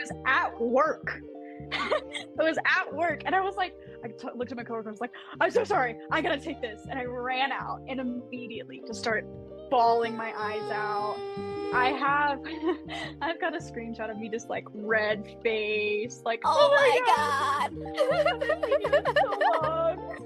was at work. It was at work, and I was like, looked at my coworker. I was like, "I'm so sorry. I gotta take this," and I ran out and immediately just started bawling my eyes out. I've got a screenshot of me just like red face, like, oh my god, it's so long.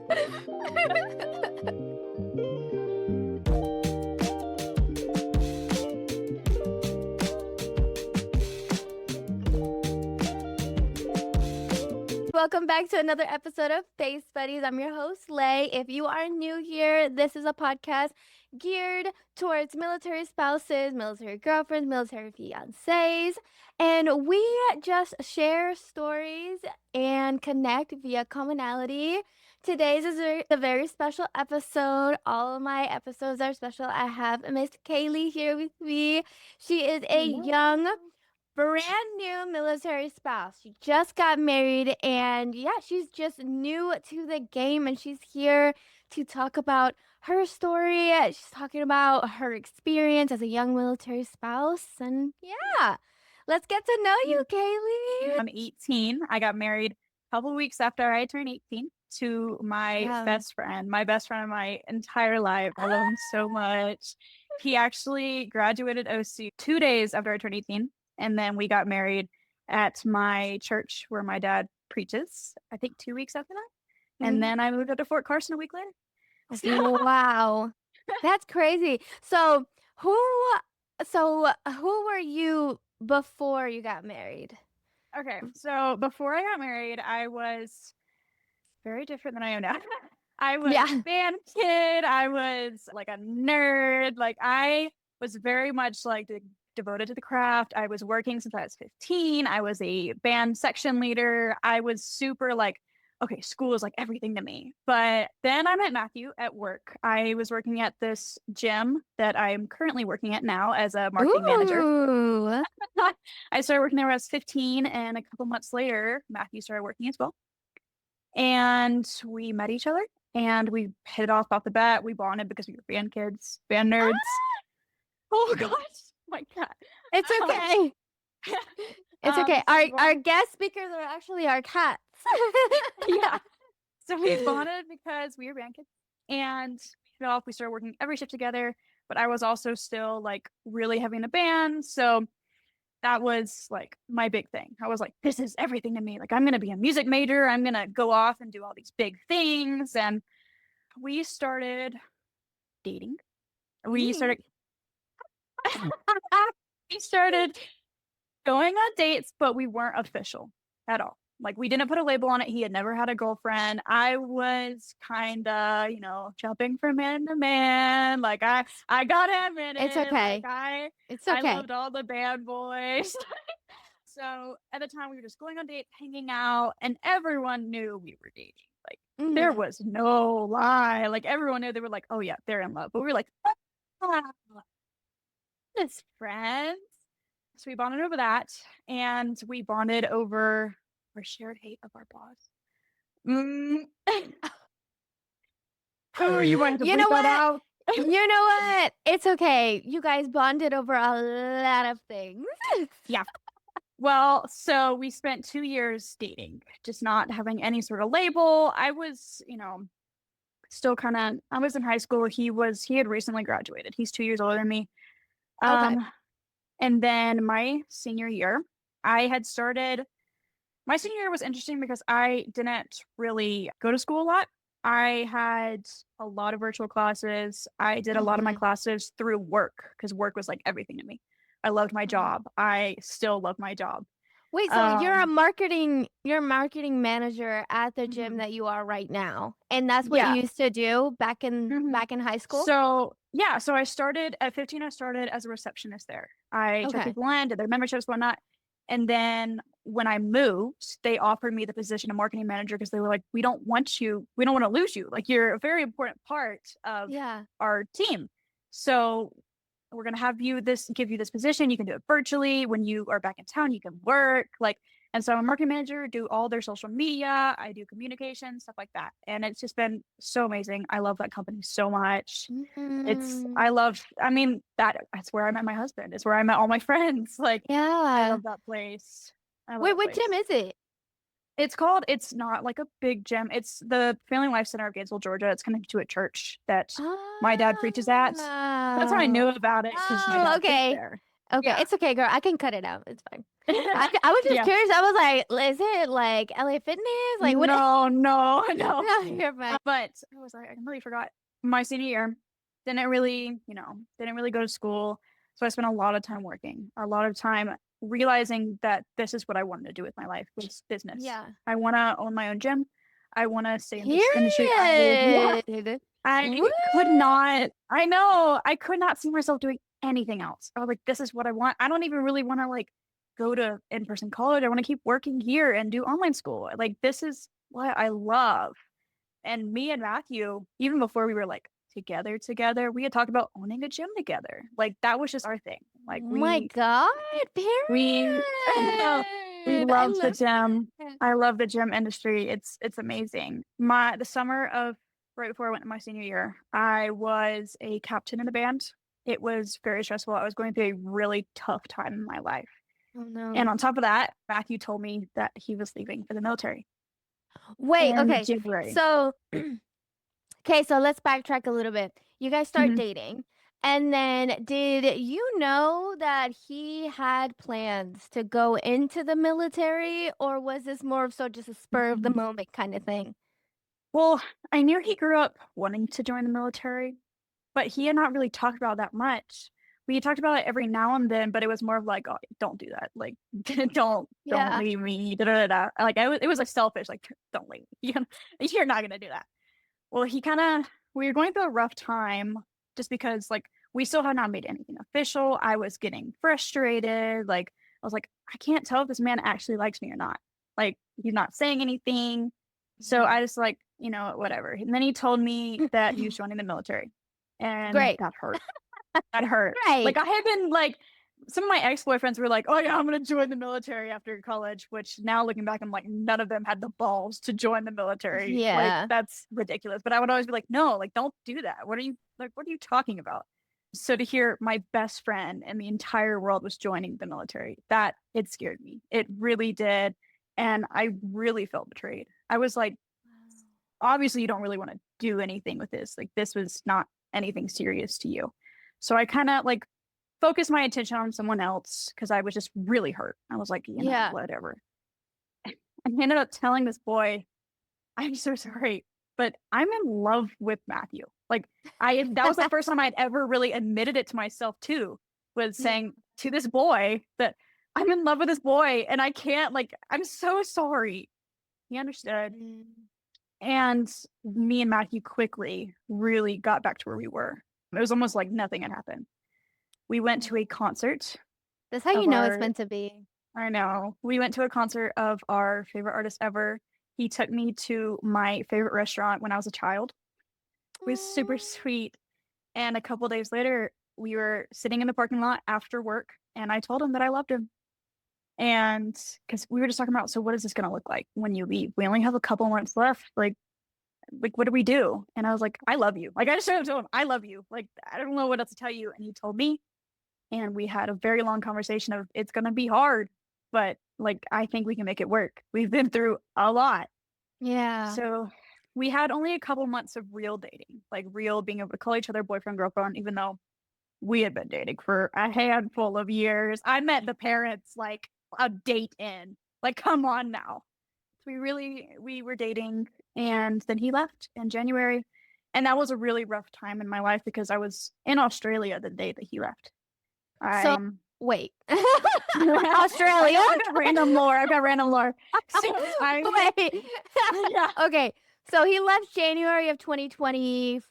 Welcome back to another episode of Face Buddies. I'm your host, Lay. If you are new here, this is a podcast geared towards military spouses, military girlfriends, military fiancés, and we just share stories and connect via commonality. Today's is a very special episode. All of my episodes are special. I have Miss Kaley here with me. She is a young, brand new military spouse. She just got married, and yeah, she's just new to the game, and she's here to talk about her story. She's talking about her experience as a young military spouse, and yeah, let's get to know you, Kaley. I'm 18. I got married a couple weeks after I turned 18 to my best friend of my entire life. I love him so much. He actually graduated OC 2 days after I turned 18. And then we got married at my church where my dad preaches, I think 2 weeks after that. And then I moved up to Fort Carson a week later. Wow. That's crazy. So who were you before you got married? Okay, so before I got married, I was very different than I am now. I was a band kid. I was like a nerd. Like I was very much like devoted to the craft. I was working since I was 15. I was a band section leader. I was super like, okay, school is like everything to me. But then I met Matthew at work. I was working at this gym that I'm currently working at now as a marketing manager. I started working there when I was 15, and a couple months later, Matthew started working as well. And we met each other, and we hit it off the bat. We bonded because we were band kids, band nerds. Oh gosh. My God. It's okay. It's okay. Our guest speakers are actually our cats. Yeah. So we bonded because we were band kids, and we started working every shift together. But I was also still like really heavy in the band, so that was like my big thing. I was like, this is everything to me. Like I'm gonna be a music major. I'm gonna go off and do all these big things. And we started dating. We started going on dates, but we weren't official at all. Like we didn't put a label on it. He had never had a girlfriend. I was kind of, jumping from man to man. Like I gotta admit it. It's okay. Like, it's okay. I loved all the bad boys. So at the time we were just going on dates, hanging out, and everyone knew we were dating. Like there was no lie. Like everyone knew. They were like, oh yeah, they're in love. But we were like, as friends. So we bonded over that, and we bonded over our shared hate of our boss. Oh, you want to bleep that out? You know what? It's okay. You guys bonded over a lot of things. Yeah. Well, so we spent 2 years dating, just not having any sort of label. I was, still I was in high school. He had recently graduated. He's 2 years older than me. Okay. And then my senior year, my senior year was interesting because I didn't really go to school a lot. I had a lot of virtual classes. I did a lot of my classes through work because work was like everything to me. I loved my job. I still love my job. Wait, so you're a marketing manager at the gym that you are right now, and that's what you used to do back in high school? So yeah, so I started at 15. I started as a receptionist there. I took people in, did their memberships, whatnot, and then when I moved, they offered me the position of marketing manager because they were like, we don't want to lose you. Like you're a very important part of our team. So we're going to give you this position. You can do it virtually. When you are back in town, you can work. And so I'm a marketing manager, do all their social media. I do communication, stuff like that. And it's just been so amazing. I love that company so much. That's where I met my husband. It's where I met all my friends. I love that place. I love Wait, that what gym place. is it? It's not like a big gym. It's the Family Life Center of Gainesville, Georgia. It's connected to a church that my dad preaches at. That's how I knew Oh. about it because my Oh, dad preached okay. there. Okay. Yeah. It's okay, girl. I can cut it out. It's fine. I was just Yeah. curious. I was like, is it like LA Fitness? Like, what? No, no, no. No, you're fine. But I was like, I completely forgot. My senior year, didn't really go to school. So I spent a lot of time working, a lot of time realizing that this is what I wanted to do with my life was business. Yeah. I want to own my own gym. I want to stay in this industry. Period. Woo! I could not, I know, I could not see myself doing anything else. I was like, this is what I want. I don't even really want to like go to in-person college. I want to keep working here and do online school. Like, this is what I love. And me and Matthew, even before we were like together, we had talked about owning a gym together. Like, that was just our thing. Oh Like, my God, we, we period. I love the love gym. that. I love the gym industry. It's amazing. The summer of right before I went to my senior year, I was a captain in a band. It was very stressful. I was going through a really tough time in my life. Oh And no. on top of that, Matthew told me that he was leaving for the military Wait, in okay. January. So, okay, so let's backtrack a little bit. You guys start Mhm. dating, and then did you know that he had plans to go into the military, or was this more of so just a spur of the moment kind of thing? Well, I knew he grew up wanting to join the military, but he had not really talked about it that much. We talked about it every now and then, but it was more of like, oh, don't do that. Like, don't Yeah. leave me. Da, da, da, da. Like, it was like selfish. Like, don't leave me. You're not gonna do that. Well, we were going through a rough time just because like we still had not made anything official. I was getting frustrated. Like, I was like, I can't tell if this man actually likes me or not. Like, he's not saying anything. So Mhm. I just like, whatever. And then he told me that he was joining the military. And Great. that hurt. That hurt. Like Great. I had been like some of my ex-boyfriends were like, "Oh yeah, I'm gonna join the military after college," which now looking back, I'm like, none of them had the balls to join the military. Like Yeah. that's ridiculous. But I would always be like, "No, like don't do that. What are you talking about?" So to hear my best friend and the entire world was joining the military, that it scared me. It really did. And I really felt betrayed. I was like, obviously you don't really want to do anything with this. Like this was not anything serious to you. So I kind of like focused my attention on someone else because I was just really hurt. I was like, Yeah. whatever. I ended up telling this boy, I'm so sorry, but I'm in love with Matthew. Like that was the first time I'd ever really admitted it to myself too, was Yeah. saying to this boy that I'm in love with this boy and I can't like, I'm so sorry. He understood. Mm. And me and Matthew quickly really got back to where we were. It was almost like nothing had happened. We went to a concert That's how you of know it's our, meant to be. I know, we went to a concert of our favorite artist ever. He took me to my favorite restaurant when I was a child. It was super Aw. sweet. And a couple days later, we were sitting in the parking lot after work, and I told him that I loved him. And because we were just talking about, so what is this going to look like when you leave? We only have a couple months left. Like what do we do? And I was like, I love you. Like I just straight up told him, I love you. Like I don't know what else to tell you. And he told me, and we had a very long conversation of it's gonna be hard, but like I think we can make it work. We've been through a lot. Yeah. So we had only a couple months of real dating, like real being able to call each other boyfriend, girlfriend, even though we had been dating for a handful of years. I met the parents like a date in. Like, come on now. We were dating and then he left in January. And that was a really rough time in my life because I was in Australia the day that he left. So I wait. I Australia? know I've got random lore. I've got random lore. So I Wait. yeah. Okay. So he left January of 2024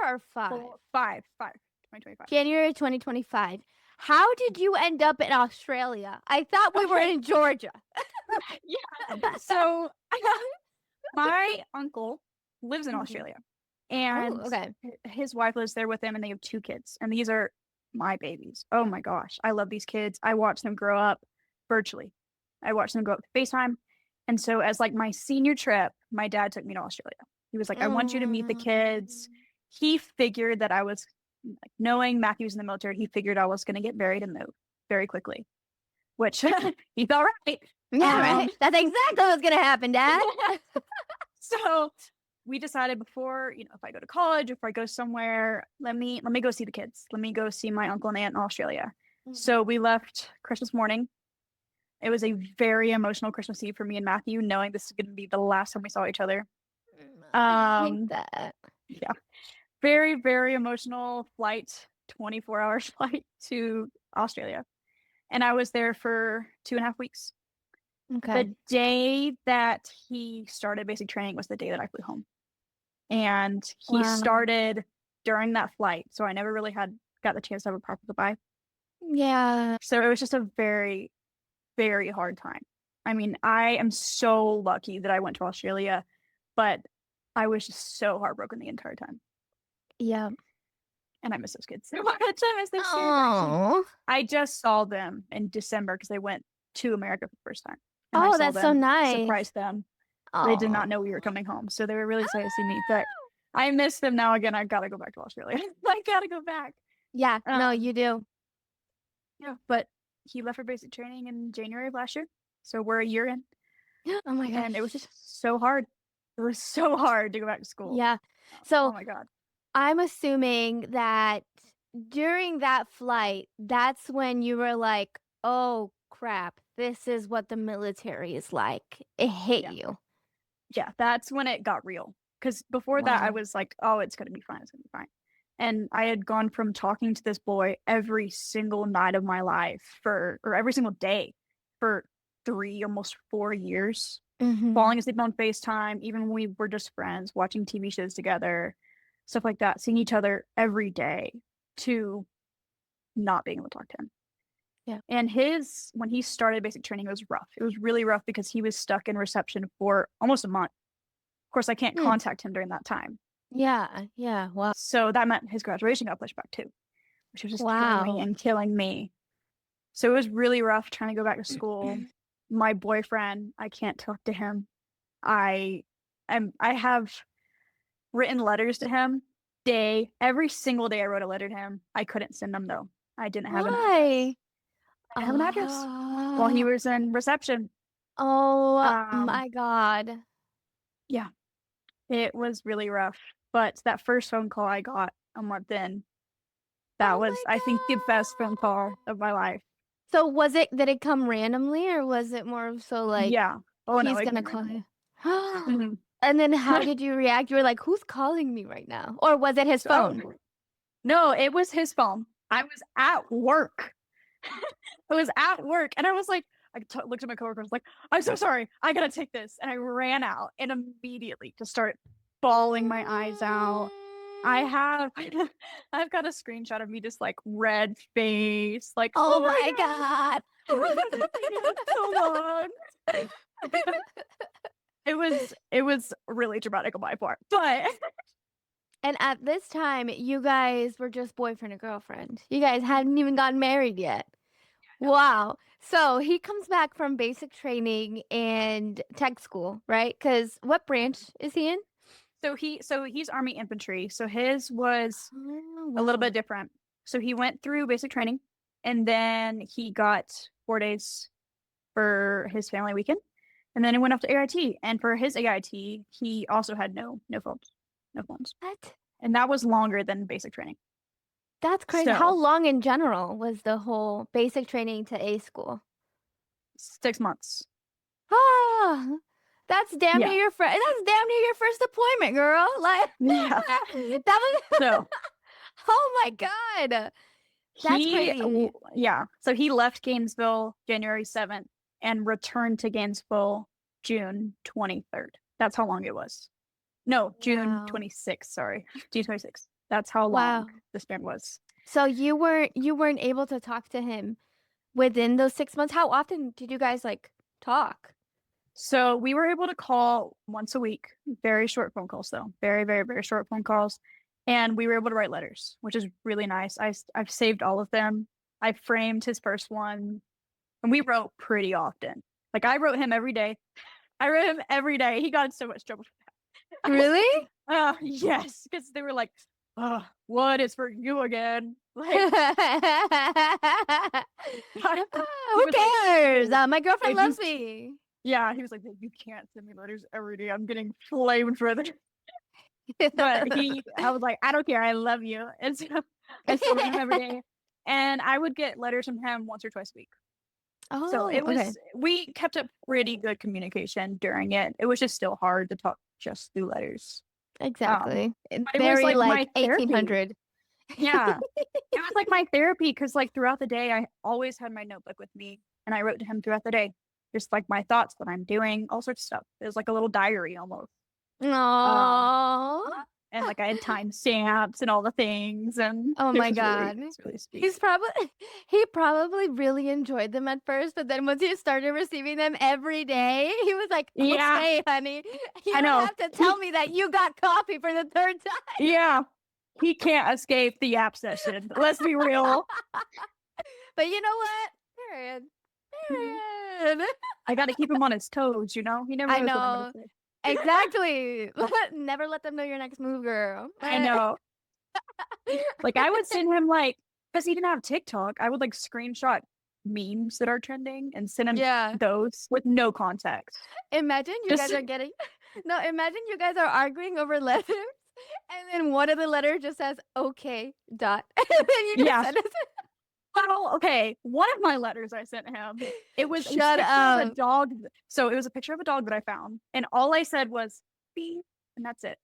or 5? Five, 2025. January 2025. How did you end up in Australia? I thought we were Okay. in Georgia. Yeah. So my uncle lives in Mhm. Australia Oh, and okay. his wife lives there with him and they have two kids. And these are my babies. Oh my gosh. I love these kids. I watch them grow up virtually. I watch them grow up to FaceTime. And so as like my senior trip, my dad took me to Australia. He was like, I want you to meet the kids. Mm. He figured that I was like, knowing Matthew's in the military, he figured I was going to get married and move very quickly, which he felt right. Yeah, right. That's exactly what's gonna happen, Dad. So we decided before, if I go to college, if I go somewhere, let me go see the kids. Let me go see my uncle and aunt in Australia. So we left Christmas morning. It was a very emotional Christmas Eve for me and Matthew, knowing this is going to be the last time we saw each other. I hate that. Yeah. Very, very emotional flight, 24-hour flight to Australia. And I was there for 2.5 weeks. Okay. The day that he started basic training was the day that I flew home. And he started during that flight. So I never really got the chance to have a proper goodbye. Yeah. So it was just a very, very hard time. I mean, I am so lucky that I went to Australia, but I was just so heartbroken the entire time. Yeah. And I miss those kids so much. I miss those kids. Oh. I just saw them in December because they went to America for the first time. And Oh, that's so nice. Surprised them. Oh. They did not know we were coming home. So they were really excited to see me. But I miss them now again. I gotta go back to Australia. I gotta go back. Yeah, no, you do. Yeah, but he left for basic training in January of last year. So we're a year in. Oh my gosh. And it was just so hard. It was so hard to go back to school. Yeah. So oh my God. I'm assuming that during that flight, that's when you were like, oh crap, this is what the military is like. It hit you. Yeah, that's when it got real. Because before that, I was like, oh, it's going to be fine. It's going to be fine. And I had gone from talking to this boy every single night of my life or every single day for 3, almost 4 years, falling asleep on FaceTime, even when we were just friends, watching TV shows together, stuff like that, seeing each other every day, to not being able to talk to him. Yeah. And when he started basic training, it was rough. It was really rough because he was stuck in reception for almost a month. Of course, I can't contact him during that time. Yeah. Wow. So that meant his graduation got pushed back too, which was just killing me and killing me. So it was really rough trying to go back to school. My boyfriend, I can't talk to him. I have written letters to him every single day. I wrote a letter to him. I couldn't send them though. I didn't have an address. I didn't have an address while he was in reception. Oh my God. Yeah, it was really rough. But that first phone call I got a month in, that was, I think, the best phone call of my life. So did it come randomly, or was it more so like, yeah, he's gonna call you? And then how did you react? You were like, who's calling me right now? Or was it his phone? No, it was his phone. I was at work. I was at work, and I was like, looked at my coworker, I was like, I'm so sorry, I gotta take this. And I ran out and immediately just started bawling my eyes out. I've got a screenshot of me just like red face, like, oh my God. so long. It was really dramatic on my part, but. And at this time, you guys were just boyfriend and girlfriend. You guys hadn't even gotten married yet. Wow. So he comes back from basic training and tech school, right? Because what branch is he in? So he's Army infantry. So his was a little bit different. So he went through basic training, and then he got 4 days for his family weekend, and then he went off to AIT. And for his AIT, he also had no phones. What? And that was longer than basic training. That's crazy. How long in general was the whole basic training to A school? 6 months. Ah, that's damn near your first. That's damn near your first deployment, girl. Like, that was. So. Oh my God. That's crazy. Yeah. So he left Gainesville January 7th and returned to Gainesville June 23rd. That's how long it was. No, June 26th. Sorry, June 26th. That's how long the span was. So you weren't able to talk to him within those 6 months. How often did you guys like talk? So we were able to call once a week. Very short phone calls though. Very, very, very short phone calls. And we were able to write letters, which is really nice. I've saved all of them. I framed his first one, and we wrote pretty often. Like I wrote him every day. He got in so much trouble for that. Really? Yes, because they were like, what is for you again? Like, Who cares? My girlfriend like, loves me. yeah, he was like, you can't send me letters every day. I'm getting flamed for this. But I was like, I don't care. I love you. And so I still wrote him every day. And I would get letters from him once or twice a week. So Oh, okay. we kept up pretty good communication during it. It was just still hard to talk just through letters. Exactly. But it was Very like like my therapy. 1800. Yeah. It was like my therapy because like throughout the day, I always had my notebook with me and I wrote to him throughout the day. Just like my thoughts, what I'm doing, all sorts of stuff. It was like a little diary almost. Um, Aww. and like I had timestamps and all the things, and Oh my God. it's really sweet. He probably really enjoyed them at first, but then once he started receiving them every day, he was like, Yeah, okay, honey, you I don't know. have to tell me that you got coffee for the third time. Yeah, he can't escape the app session. Let's be real. But you know what? Period. Period. I got to keep him on his toes. You know, he never I knows what I'm gonna know. say. Exactly. Never let them know your next move, girl. I know. Like I would send him like because he didn't have TikTok. I would like screenshot memes that are trending and send him Yeah. those with no context. Imagine you guys are getting no, imagine you guys are arguing over letters and then one of the letters just says okay dot. And then you just Yeah. send it. Well, okay. One of my letters I sent him, it was Shut a picture of a up. dog. So it was a picture of a dog that I found, and all I said was beep, and that's it.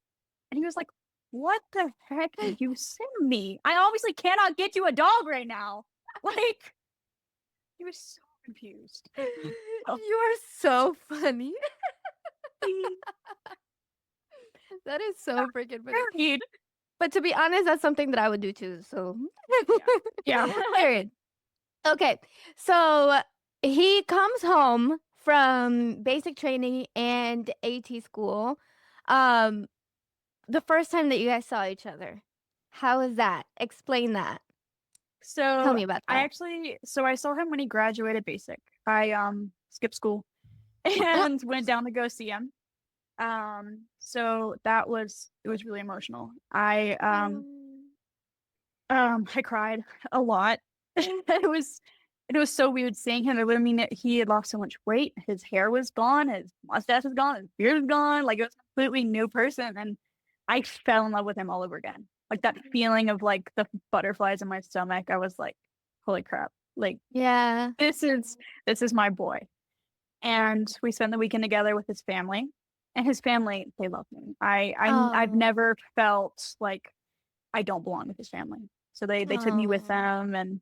And he was like, "What the heck did you send me? I obviously cannot get you a dog right now." Like, he was so confused. Oh, You are so funny. That is so freaking funny. married. But to be honest, that's something that I would do too. So Yeah. Period. Okay. So he comes home from basic training and AT school. Um, the first time that you guys saw each other. How is that? Explain that. Tell So me about I that. actually, so I saw him when he graduated basic. I skipped school and went down to go see him. So it was really emotional. I cried a lot. It was so weird seeing him. It would mean that he had lost so much weight. His hair was gone, his mustache is gone, his beard is gone. Like it was a completely new person. And I fell in love with him all over again. Like that feeling of like the butterflies in my stomach. I was like, holy crap. Like Yeah. this is my boy. And we spent the weekend together with his family. And his family, they love me. I've Oh. never felt like I don't belong with his family. So they took me with Oh. them, and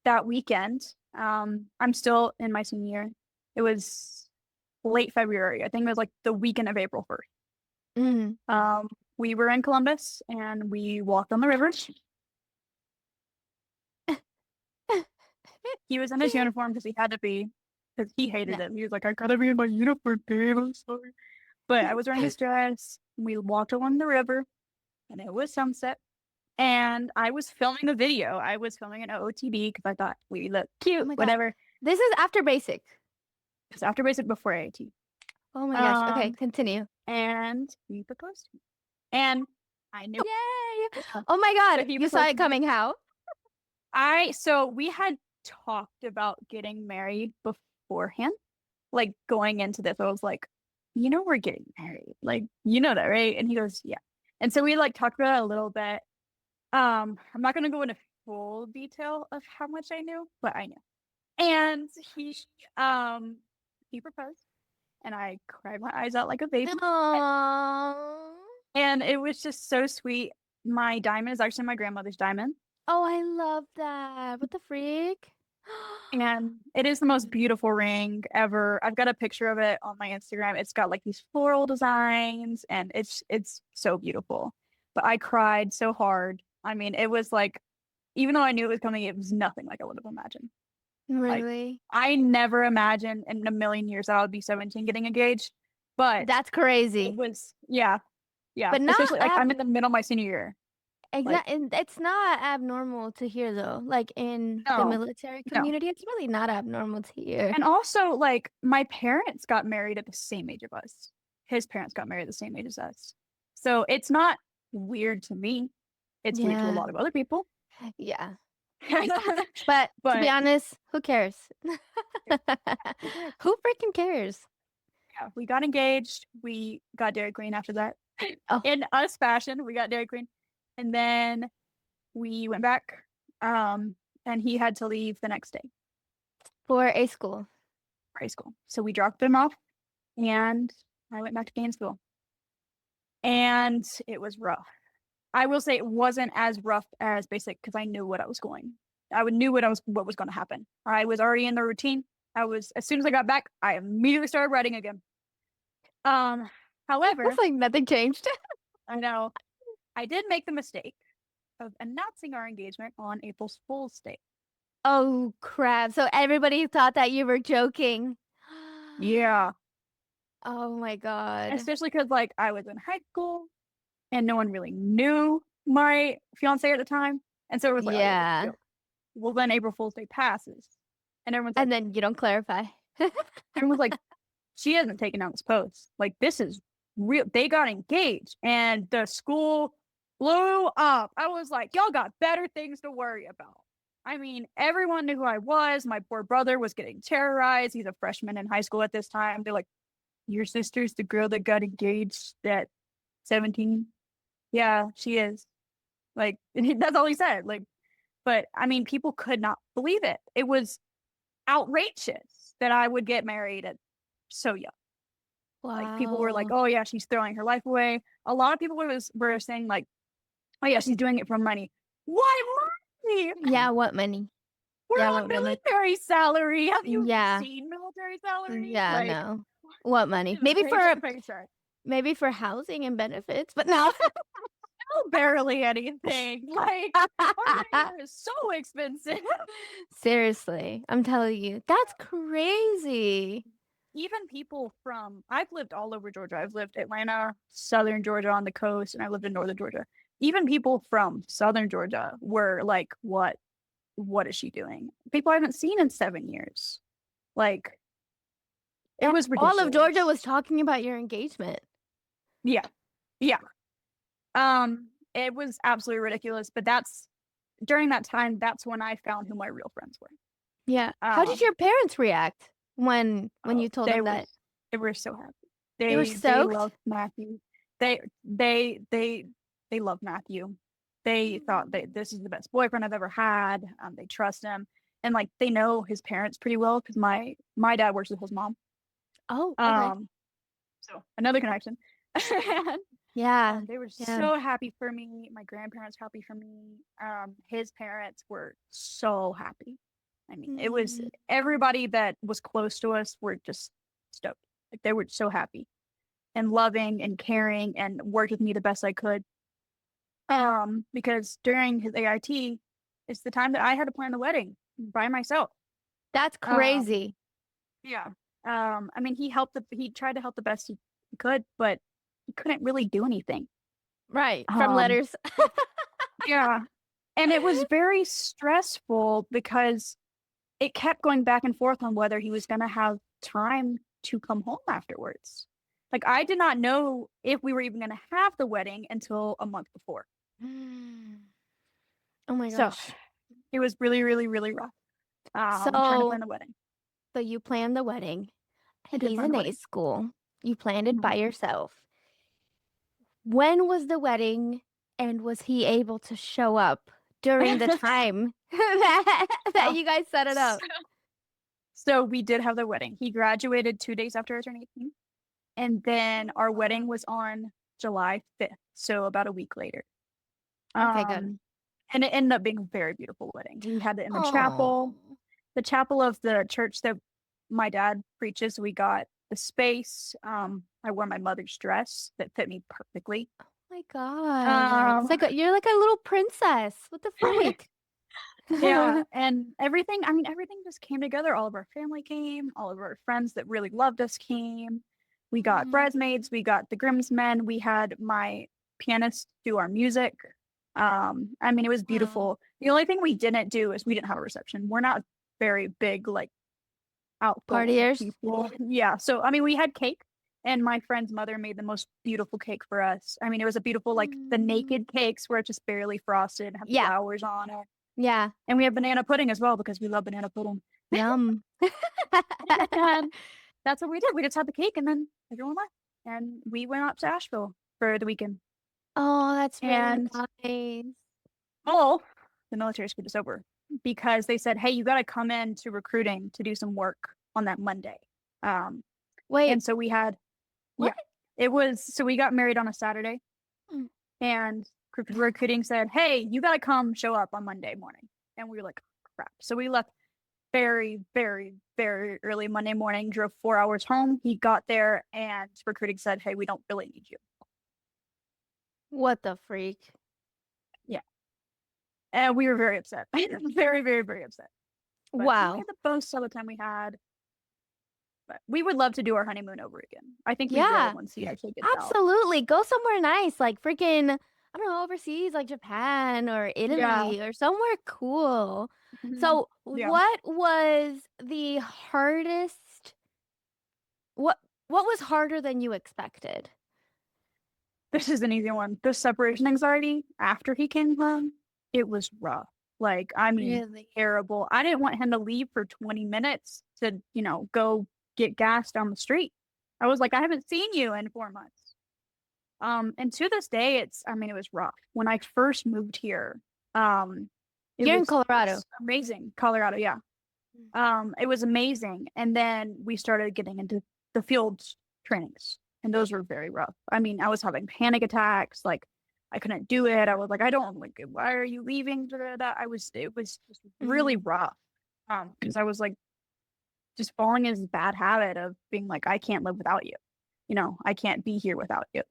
that weekend, I'm still in my senior year. It was late February. I think it was like the weekend of April 1st. Mm. We were in Columbus and we walked on the river. He was in his uniform because he had to be, because he hated No. it. He was like, I gotta be in my uniform, babe. I'm sorry. But I was wearing his dress. We walked along the river and it was sunset. And I was filming a video. I was filming an OOTD because I thought we look cute, my God. whatever. This is after basic. It's after basic, before AAT. Oh my gosh. Okay, continue. And he proposed to me. And I knew. Yay! Oh my God. So You saw it coming. How? So we had talked about getting married beforehand. Like going into this, I was like, we're getting married. Like, you know that, right? And he goes, yeah. And so we like talked about it a little bit. I'm not gonna go into full detail of how much I knew, but I knew. And he proposed and I cried my eyes out like a baby. Aww. And it was just so sweet. My diamond is actually my grandmother's diamond. Oh, I love that. What the freak? And it is the most beautiful ring ever. I've got a picture of it on my Instagram. It's got like these floral designs and it's so beautiful. But I cried so hard. I mean, it was like, even though I knew it was coming, it was nothing like I would have imagined. Really? Like, I never imagined in a million years that I would be 17 getting engaged. But That's crazy. it was, yeah. But not especially like I'm in the middle of my senior year. Exactly. And it's not abnormal to hear though. Like in the No, military community, it's really not abnormal to hear. And also, like, my parents got married at the same age of us. His parents got married at the same age as us. So it's not weird to me. It's weird to a Yeah. lot of other people. Yeah. But to be But honest, who cares? who cares? Who freaking cares? Yeah, we got engaged. We got Dairy Queen after that. Oh, In us fashion, we got Dairy Queen. And then we went back. And he had to leave the next day for a school. for high school. So we dropped him off and I went back to Gainesville. And it was rough. I will say it wasn't as rough as basic because I knew what I was going. I knew what was going to happen. I was already in the routine. As soon as I got back, I immediately started writing again. However, It's like nothing changed. I know I did make the mistake of announcing our engagement on April Fool's Day. Oh crap. So everybody thought that you were joking. Yeah, Oh my god. especially because like I was in high school and no one really knew my fiance at the time, and so it was like, oh yeah, it's a Yeah. joke. Well, then April Fool's Day passes, and And then you don't clarify. everyone's like, she hasn't taken down this post. Like this is real. They got engaged, and the school blew up. I was like, y'all got better things to worry about. I mean, everyone knew who I was. My poor brother was getting terrorized. He's a freshman in high school at this time. They're like, your sister's the girl that got engaged at 17. Yeah, she is. Like, that's all he said. Like, but I mean, people could not believe it. It was outrageous that I would get married at so young. Like, people were like, Wow. oh, yeah, she's throwing her life away. A lot of people were saying, like, oh, yeah, she's doing it for money. What money? Yeah, what money? We're Yeah, on what money? military salary. Have you Yeah. seen military salary? Yeah, Like, no. What money? it was paycheck to paycheck. Maybe for housing and benefits, but no. No, barely anything. Like, apartment here is so expensive. Seriously, I'm telling you, that's crazy. Even people I've lived all over Georgia. I've lived Atlanta, southern Georgia on the coast, and I lived in northern Georgia. Even people from southern Georgia were like, what is she doing? People I haven't seen in 7 years. Like, it And was all of Georgia was ridiculous. talking about your engagement. Yeah. Yeah. It was absolutely ridiculous, but during that time, that's when I found who my real friends were. Yeah. How did your parents react when Oh, you told them that? they were so happy. They were They stoked? loved Matthew. They love Matthew. They thought that this is the best boyfriend I've ever had. They trust him, and like they know his parents pretty well because my dad works with his mom. Oh, okay. Um, so another connection. And, Yeah. they were Yeah. so happy for me. My grandparents were happy for me. His parents were so happy. I mean, it was Mm. everybody that was close to us were just stoked. Like they were so happy and loving and caring and worked with me the best I could. Because during his AIT, it's the time that I had to plan the wedding by myself. That's Um, crazy. yeah. I mean, he tried to help the best he could, but he couldn't really do anything. Right. From Um, letters. yeah. And it was very stressful because it kept going back and forth on whether he was going to have time to come home afterwards. Like, I did not know if we were even going to have the wedding until a month before. Oh my So gosh. it was really, really, really rough. Trying to So, plan the wedding. so you planned the wedding. I did He's plan in the A wedding. school. You planned it by Mhm. yourself. When was the wedding and was he able to show up during the time that Oh, you guys set it up? so we did have the wedding. He graduated 2 days after I turned 18. And then our wedding was on July 5th. So about a week later. Okay, good. Um, and it ended up being a very beautiful wedding. We had it in Oh, the chapel of the church that my dad preaches. We got the space. I wore my mother's dress that fit me perfectly. my God. It's Um, like you're like a little princess. What the freak? yeah, and everything, I mean, everything just came together. All of our family came, all of our friends that really loved us came. We got bridesmaids, we got the groomsmen, we had my pianist do our music. I mean, it was Wow. beautiful. The only thing we didn't do is we didn't have a reception. We're not very big, like outgoing Partiers? people. Yeah. So, I mean, we had cake And my friend's mother made the most beautiful cake for us. I mean, it was a beautiful, like the Mm. naked cakes where it's just barely frosted, have Yeah. flowers on it. Yeah. And we have banana pudding as well because we love banana pudding. Yum. And that's what we did. We just had the cake and then everyone left. And we went up to Asheville for the weekend. Oh, that's really And nice. well, the military screwed us over because they said, hey, you got to come in to recruiting to do some work on that Monday. Um, Wait, and so we had, what? yeah, it was, so we got married on a Saturday Mm. and recruiting said, hey, you got to come show up on Monday morning. And we were like, crap. So we left very, very, very early Monday morning, drove 4 hours home. He got there and recruiting said, hey, we don't really need you. What the freak? Yeah. And we were very upset. Very, very, very upset. But we Wow. had the most of the time we had. But we would love to do our honeymoon over again. I think we will Yeah, once he actually gets out. absolutely. Go somewhere nice, like freaking, I don't know, overseas, like Japan or Yeah. Italy or somewhere cool. Mhm. So, Yeah. what was the hardest? What what was harder than you expected? This is an easy one. The separation anxiety after he came home, it was rough. Like, I mean, Really? terrible. I didn't want him to leave for 20 minutes to, go get gas down the street. I was like, I haven't seen you in 4 months. And to this day, I mean, it was rough. When I first moved here, it You're in was Colorado. amazing. Colorado, yeah. It was amazing. And then we started getting into the field trainings, and those were very rough. I mean, I was having panic attacks, like I couldn't do it. I was like, I don't like, why are you leaving? Da, da, da. It was just really Mm-hmm. rough. Because I was like just falling in this bad habit of being like, I can't live without you. I can't be here without you.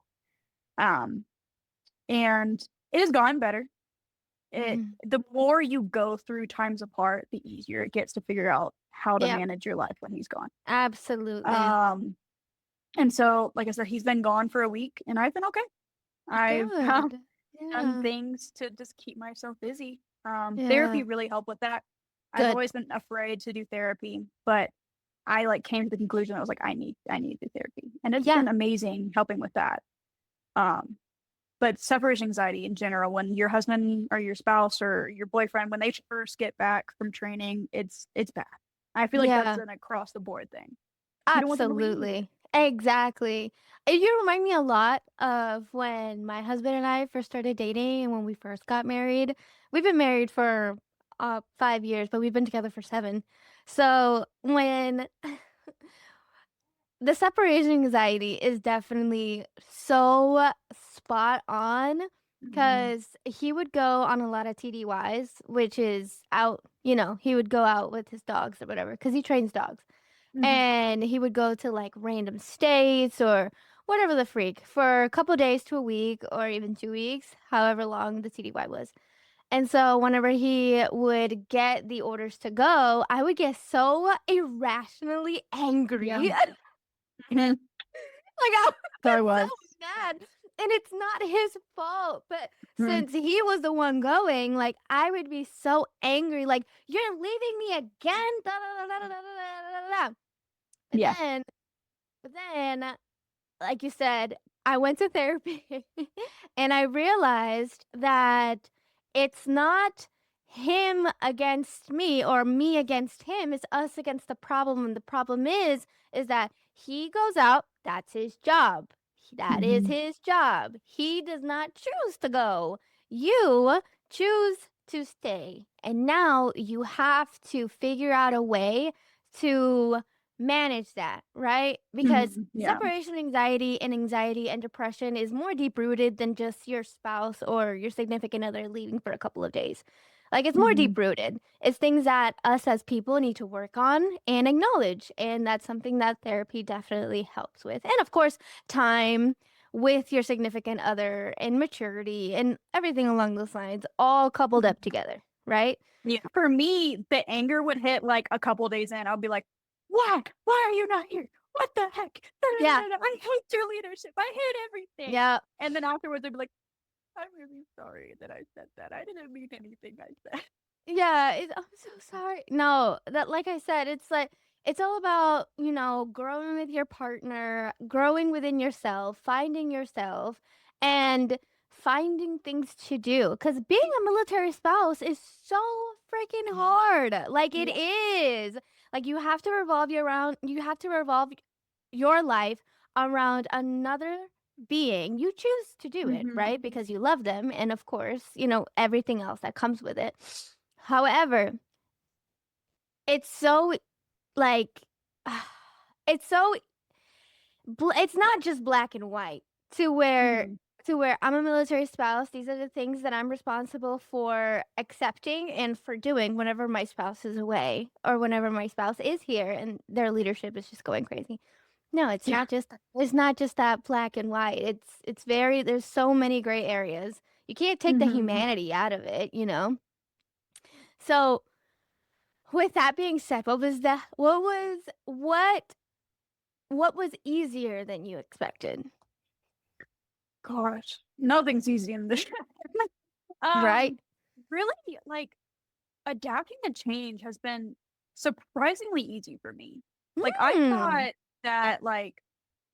Um, and it has gone better. Mm-hmm. The more you go through times apart, the easier it gets to figure out how to Yep, manage your life when he's gone. absolutely. Um, and so, like I said, he's been gone for a week, and I've been okay. I've Good. done Yeah. things to just keep myself busy. Therapy Yeah. really helped with that. I've Good. always been afraid to do therapy, but I like came to the conclusion I was like, I need to do therapy, and it's Yeah. been amazing helping with that. Um, but separation anxiety in general, when your husband or your spouse or your boyfriend, when they first get back from training, it's bad. I feel like that's Yeah. an across the board thing. You don't want them to leave. Absolutely. Exactly. You remind me a lot of when my husband and I first started dating and when we first got married. We've been married for 5 years, but we've been together for 7. So when the separation anxiety is definitely so spot on Mhm. because he would go on a lot of TDYs, which is out, he would go out with his dogs or whatever because he trains dogs. Mhm. And he would go to like random states or whatever the freak for a couple days to a week or even 2 weeks, however long the TDY was. And so whenever he would get the orders to go, I would get so irrationally Yeah. angry. Mhm. Like I So I was so was. mad. And it's not his fault. But Mhm. since he was the one going, like I would be so angry, like, you're leaving me again. Da, da, da, da, da, da, da, da, da. But Yeah. then, but then, like you said, I went to therapy and I realized that it's not him against me or me against him, it's us against the problem. And the problem is that he goes out, that's his job. That is Mhm. his job. He does not choose to go. You choose to stay. And now you have to figure out a way to manage that, right? Because Mhm. Yeah. separation anxiety and depression is more deep rooted than just your spouse or your significant other leaving for a couple of days. Like it's more Mhm. deep rooted. It's things that us as people need to work on and acknowledge. And that's something that therapy definitely helps with. And of course, time with your significant other and maturity and everything along those lines, all coupled up together, right? Yeah. For me, the anger would hit like a couple days in. I'll be like, why? Why are you not here? What the heck? Yeah. I hate your leadership. I hate everything. Yeah. And then afterwards, I'd be like, I'm really sorry that I said that. I didn't mean anything I said. Yeah, I'm so sorry. No, that like I said, it's like It's all about, growing with your partner, growing within yourself, and finding things to do. Because being a military spouse is so freaking hard. Like, it Yeah. is. Like, you have to revolve your life around another being. You choose to do it, Mm-hmm. right? Because you love them. And of course, everything else that comes with it. However, it's so like it's so it's not just black and white to where Mm-hmm. I'm a military spouse. These are the things that I'm responsible for accepting and for doing whenever my spouse is away or whenever my spouse is here and their leadership is just going crazy. No, Yeah. it's not just that black and white. It's very there's so many gray areas. You can't take the Mm-hmm. humanity out of it. So with that being said, what was easier than you expected? Gosh, nothing's easy in this. Right? um, really, like adapting to change has been surprisingly easy for me. Like I Hmm. thought that like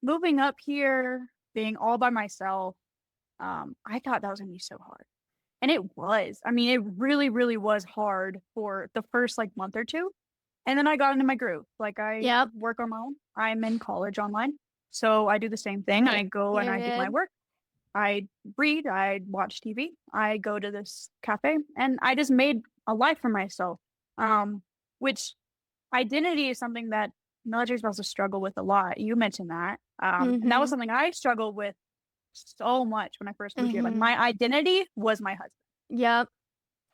moving up here, being all by myself, I thought that was gonna be so hard. And it was. I mean, it really, really was hard for the first like month or two. And then I got into my groove. Like I Yep. work on my own. I'm in college online. So I do the same thing. I go and I do my Period. work. I read, I watch TV, I go to this cafe, and I just made a life for myself. Which identity is something that military spouses struggle with a lot. You mentioned that. And that was Mm-hmm. something I struggled with so much when I first moved here. Like Mm-hmm. my identity was my husband. Yep.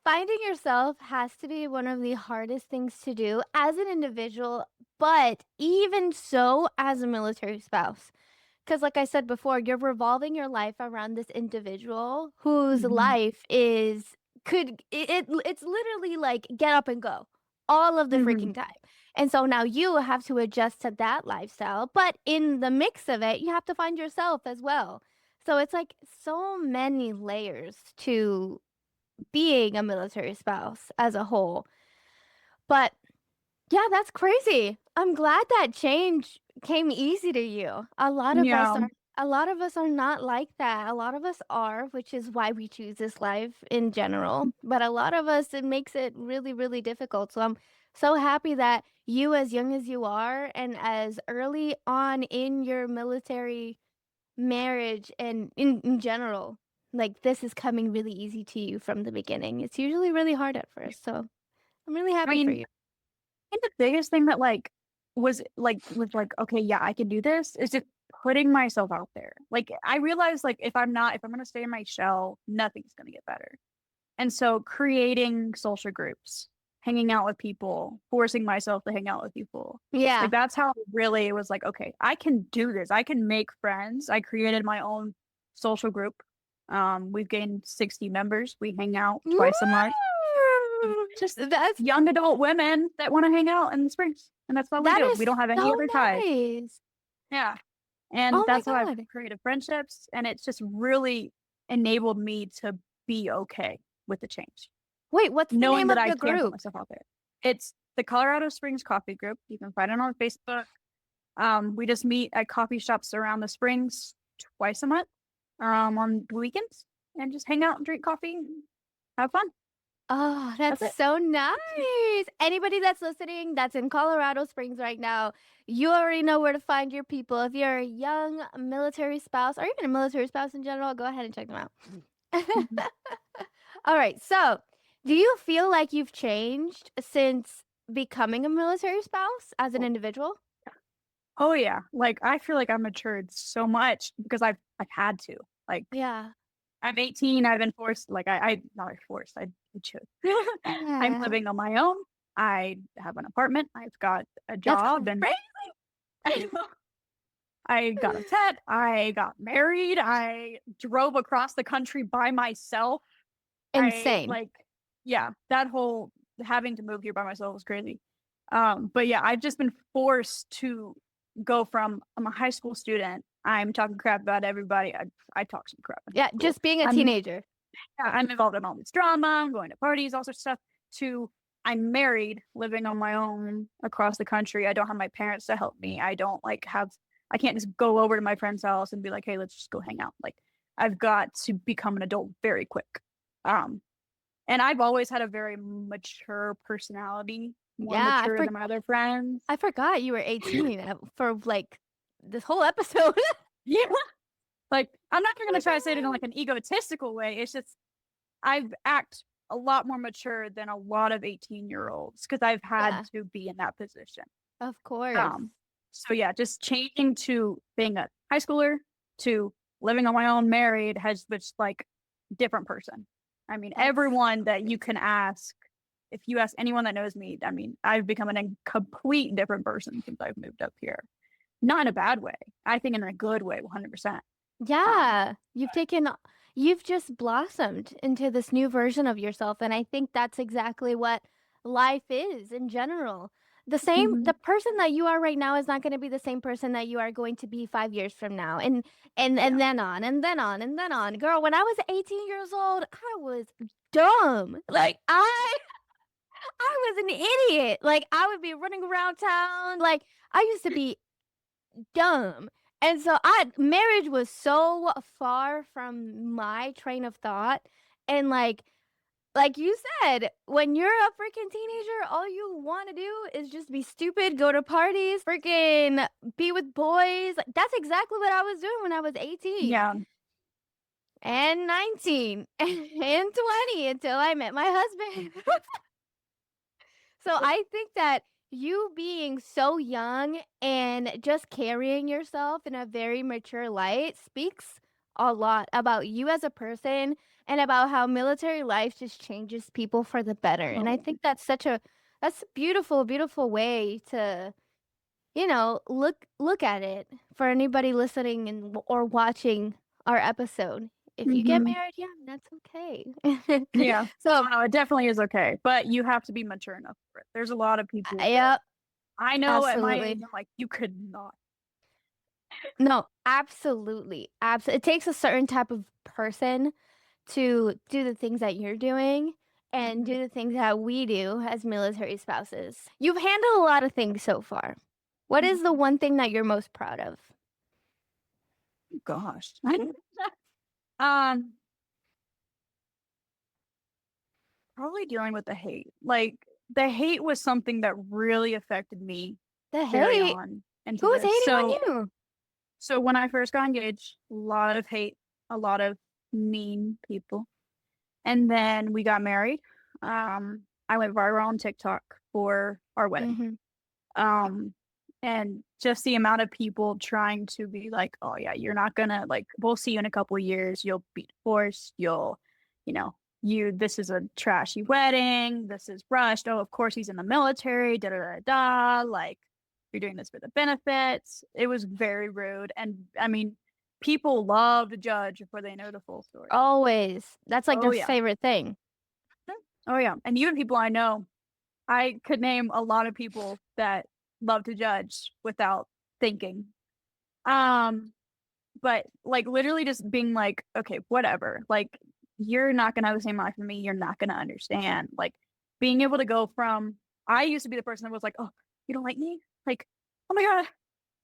Finding yourself has to be one of the hardest things to do as an individual, but even so as a military spouse. Because, like I said before, you're revolving your life around this individual whose Hmm. life it's literally like get up and go all of the Hmm. freaking time. And so now you have to adjust to that lifestyle. But in the mix of it, you have to find yourself as well. So it's like so many layers to being a military spouse as a whole. But yeah, that's crazy. I'm glad that change came easy to you. Yeah. A lot of us are not like that. A lot of us are, which is why we choose this life in general. But a lot of us it makes it really, really difficult. So I'm so happy that you as young as you are and as early on in your military marriage and in general, like this is coming really easy to you from the beginning. It's usually really hard at first. So I'm really I happy for mean, you. I think the biggest thing that was like, okay, yeah, I can do this is just putting myself out there. Like I realized like if I'm gonna stay in my shell, nothing's gonna get better. And so creating social groups, hanging out with people, forcing myself to hang out with people. Like Yeah. that's how really it was like, okay, I can do this. I can make friends. I created my own social group. We've gained 60 members. We hang out twice a month. Woo! Just That's young adult women that want to hang out in the springs. And that's what we that do. is We don't have any so other ties. nice. Yeah. And Oh my that's how I've God. created friendships. And it's just really enabled me to be okay with the change, Wait, what's the knowing name that of I the can put group? myself out there. It's the Colorado Springs Coffee Group. You can find it on Facebook. We just meet at coffee shops around the springs twice a month, on the weekends, and just hang out and drink coffee and have fun. Oh, that's That's it. so nice. Anybody that's listening that's in Colorado Springs right now, you already know where to find your people. If you're a young military spouse or even a military spouse in general, go ahead and check them out. Mhm. All right. So, do you feel like you've changed since becoming a military spouse as an individual? Oh yeah, like I feel like I've matured so much because I've had to. Like Yeah. I'm 18. I've been forced. Like I not forced. I chose. I'm Yeah. living on my own. I have an apartment. I've got a That's job, and great. I got a pet. I got married. I drove across the country by myself. I Insane. like, yeah, that whole having to move here by myself was crazy. But yeah, I've just been forced to go from I'm a high school student. I'm talking crap about everybody. I talk some crap in high Yeah, school. just being a I'm teenager. Yeah, I'm involved in all this drama. I'm going to parties, all sorts of stuff. To I'm married, living on my own across the country. I don't have my parents to help me. I don't like have I can't just go over to my friend's house and be like, "Hey, let's just go hang out." Like I've got to become an adult very quick. Um, and I've always had a very mature personality, more Yeah, mature than my other friends. I forgot you were 18 for like this whole episode. Yeah. Like I'm not Oh gonna my try to say it in God. like an egotistical way. It's just I've act a lot more mature than a lot of 18-year-olds because I've had Yeah, to be in that position. of course. Um, so yeah, just changing to being a high schooler to living on my own, married, has just like different person. I mean, That's everyone that you can crazy. ask, if you ask anyone that knows me, I mean, I've become a complete different person since I've moved up here. Not in a bad way. I think in a good way, 100%. Um, Yeah, you've just blossomed into this new version of yourself, and I think that's exactly what life is in general. The mhm. person that you are right now is not going to be the same person that you are going to be 5 years from now, and Yeah. then on, and then on, and then on. Girl, when I was 18 years old, I was dumb. Like I was an idiot. Like I would be running around town. Like I used to be dumb. And so I marriage was so far from my train of thought. And like you said, when you're a freaking teenager, all you want to do is just be stupid, go to parties, freaking be with boys. Like, that's exactly what I was doing when I was 18 Yeah. and 19 and 20 until I met my husband. So I think that you being so young and just carrying yourself in a very mature light speaks a lot about you as a person and about how military life just changes people for the better. And Oh, I think that's a beautiful, beautiful way to, look at it for anybody listening and or watching our episode. If you get hmm. married young, that's okay. Yeah. So, Oh no, it definitely is okay, but you have to be mature enough for it. There's a lot of people that yeah, I know at my age, absolutely. I'm like, you could not. No, absolutely. Absolutely. It takes a certain type of person to do the things that you're doing and Mhm. do the things that we do as military spouses. You've handled a lot of things so far. What is the Mhm. one thing that you're most proud of? Gosh. Um, Probably dealing with the hate. Like the hate was something that really affected me The very hate. on into Who's this. hating on So, you? so when I first got engaged, a lot of hate, a lot of mean people. And then we got married. I went viral on TikTok for our wedding. Mm-hmm. Um, and just the amount of people trying to be like, oh yeah, you're not gonna like, we'll see you in a couple of years. You'll be divorced. You know, this is a trashy wedding. This is rushed. Oh, of course he's in the military. Da da da da. Like, you're doing this for the benefits. It was very rude. And I mean, people love to judge before they know the full story. Always. That's like Oh their yeah. favorite thing. Oh yeah. And even people I know, I could name a lot of people that love to judge without thinking. Um, but like literally just being like, okay, whatever. Like you're not gonna have the same life as me. You're not gonna understand. Like being able to go from I used to be the person that was like, oh, you don't like me? Like, oh my God.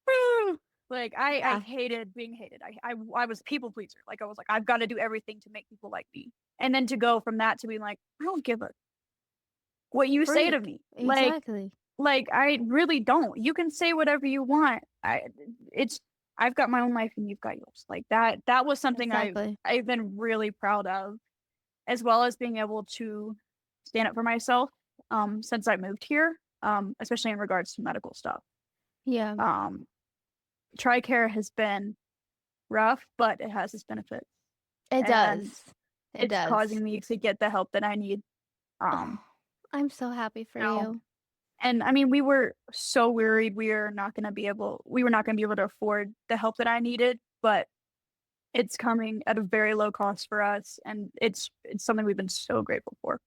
Woo! Like I Yeah. hated being hated. I was a people pleaser. Like I was like, I've got to do everything to make people like me. And then to go from that to being like, I don't give a what you say to Freak. me. Exactly. Like I really don't. You can say whatever you want. It's I've got my own life and you've got yours. Like that was something Exactly. I've been really proud of, as well as being able to stand up for myself since I moved here, especially in regards to medical stuff. Yeah. Um TRICARE has been rough, but it has its benefits. It And does. It it's does. causing me to get the help that I need. Oh, Um, I'm so happy for you know, you. and I mean, we were so worried we were not going to be able to afford the help that I needed, but it's coming at a very low cost for us, and it's something we've been so grateful for.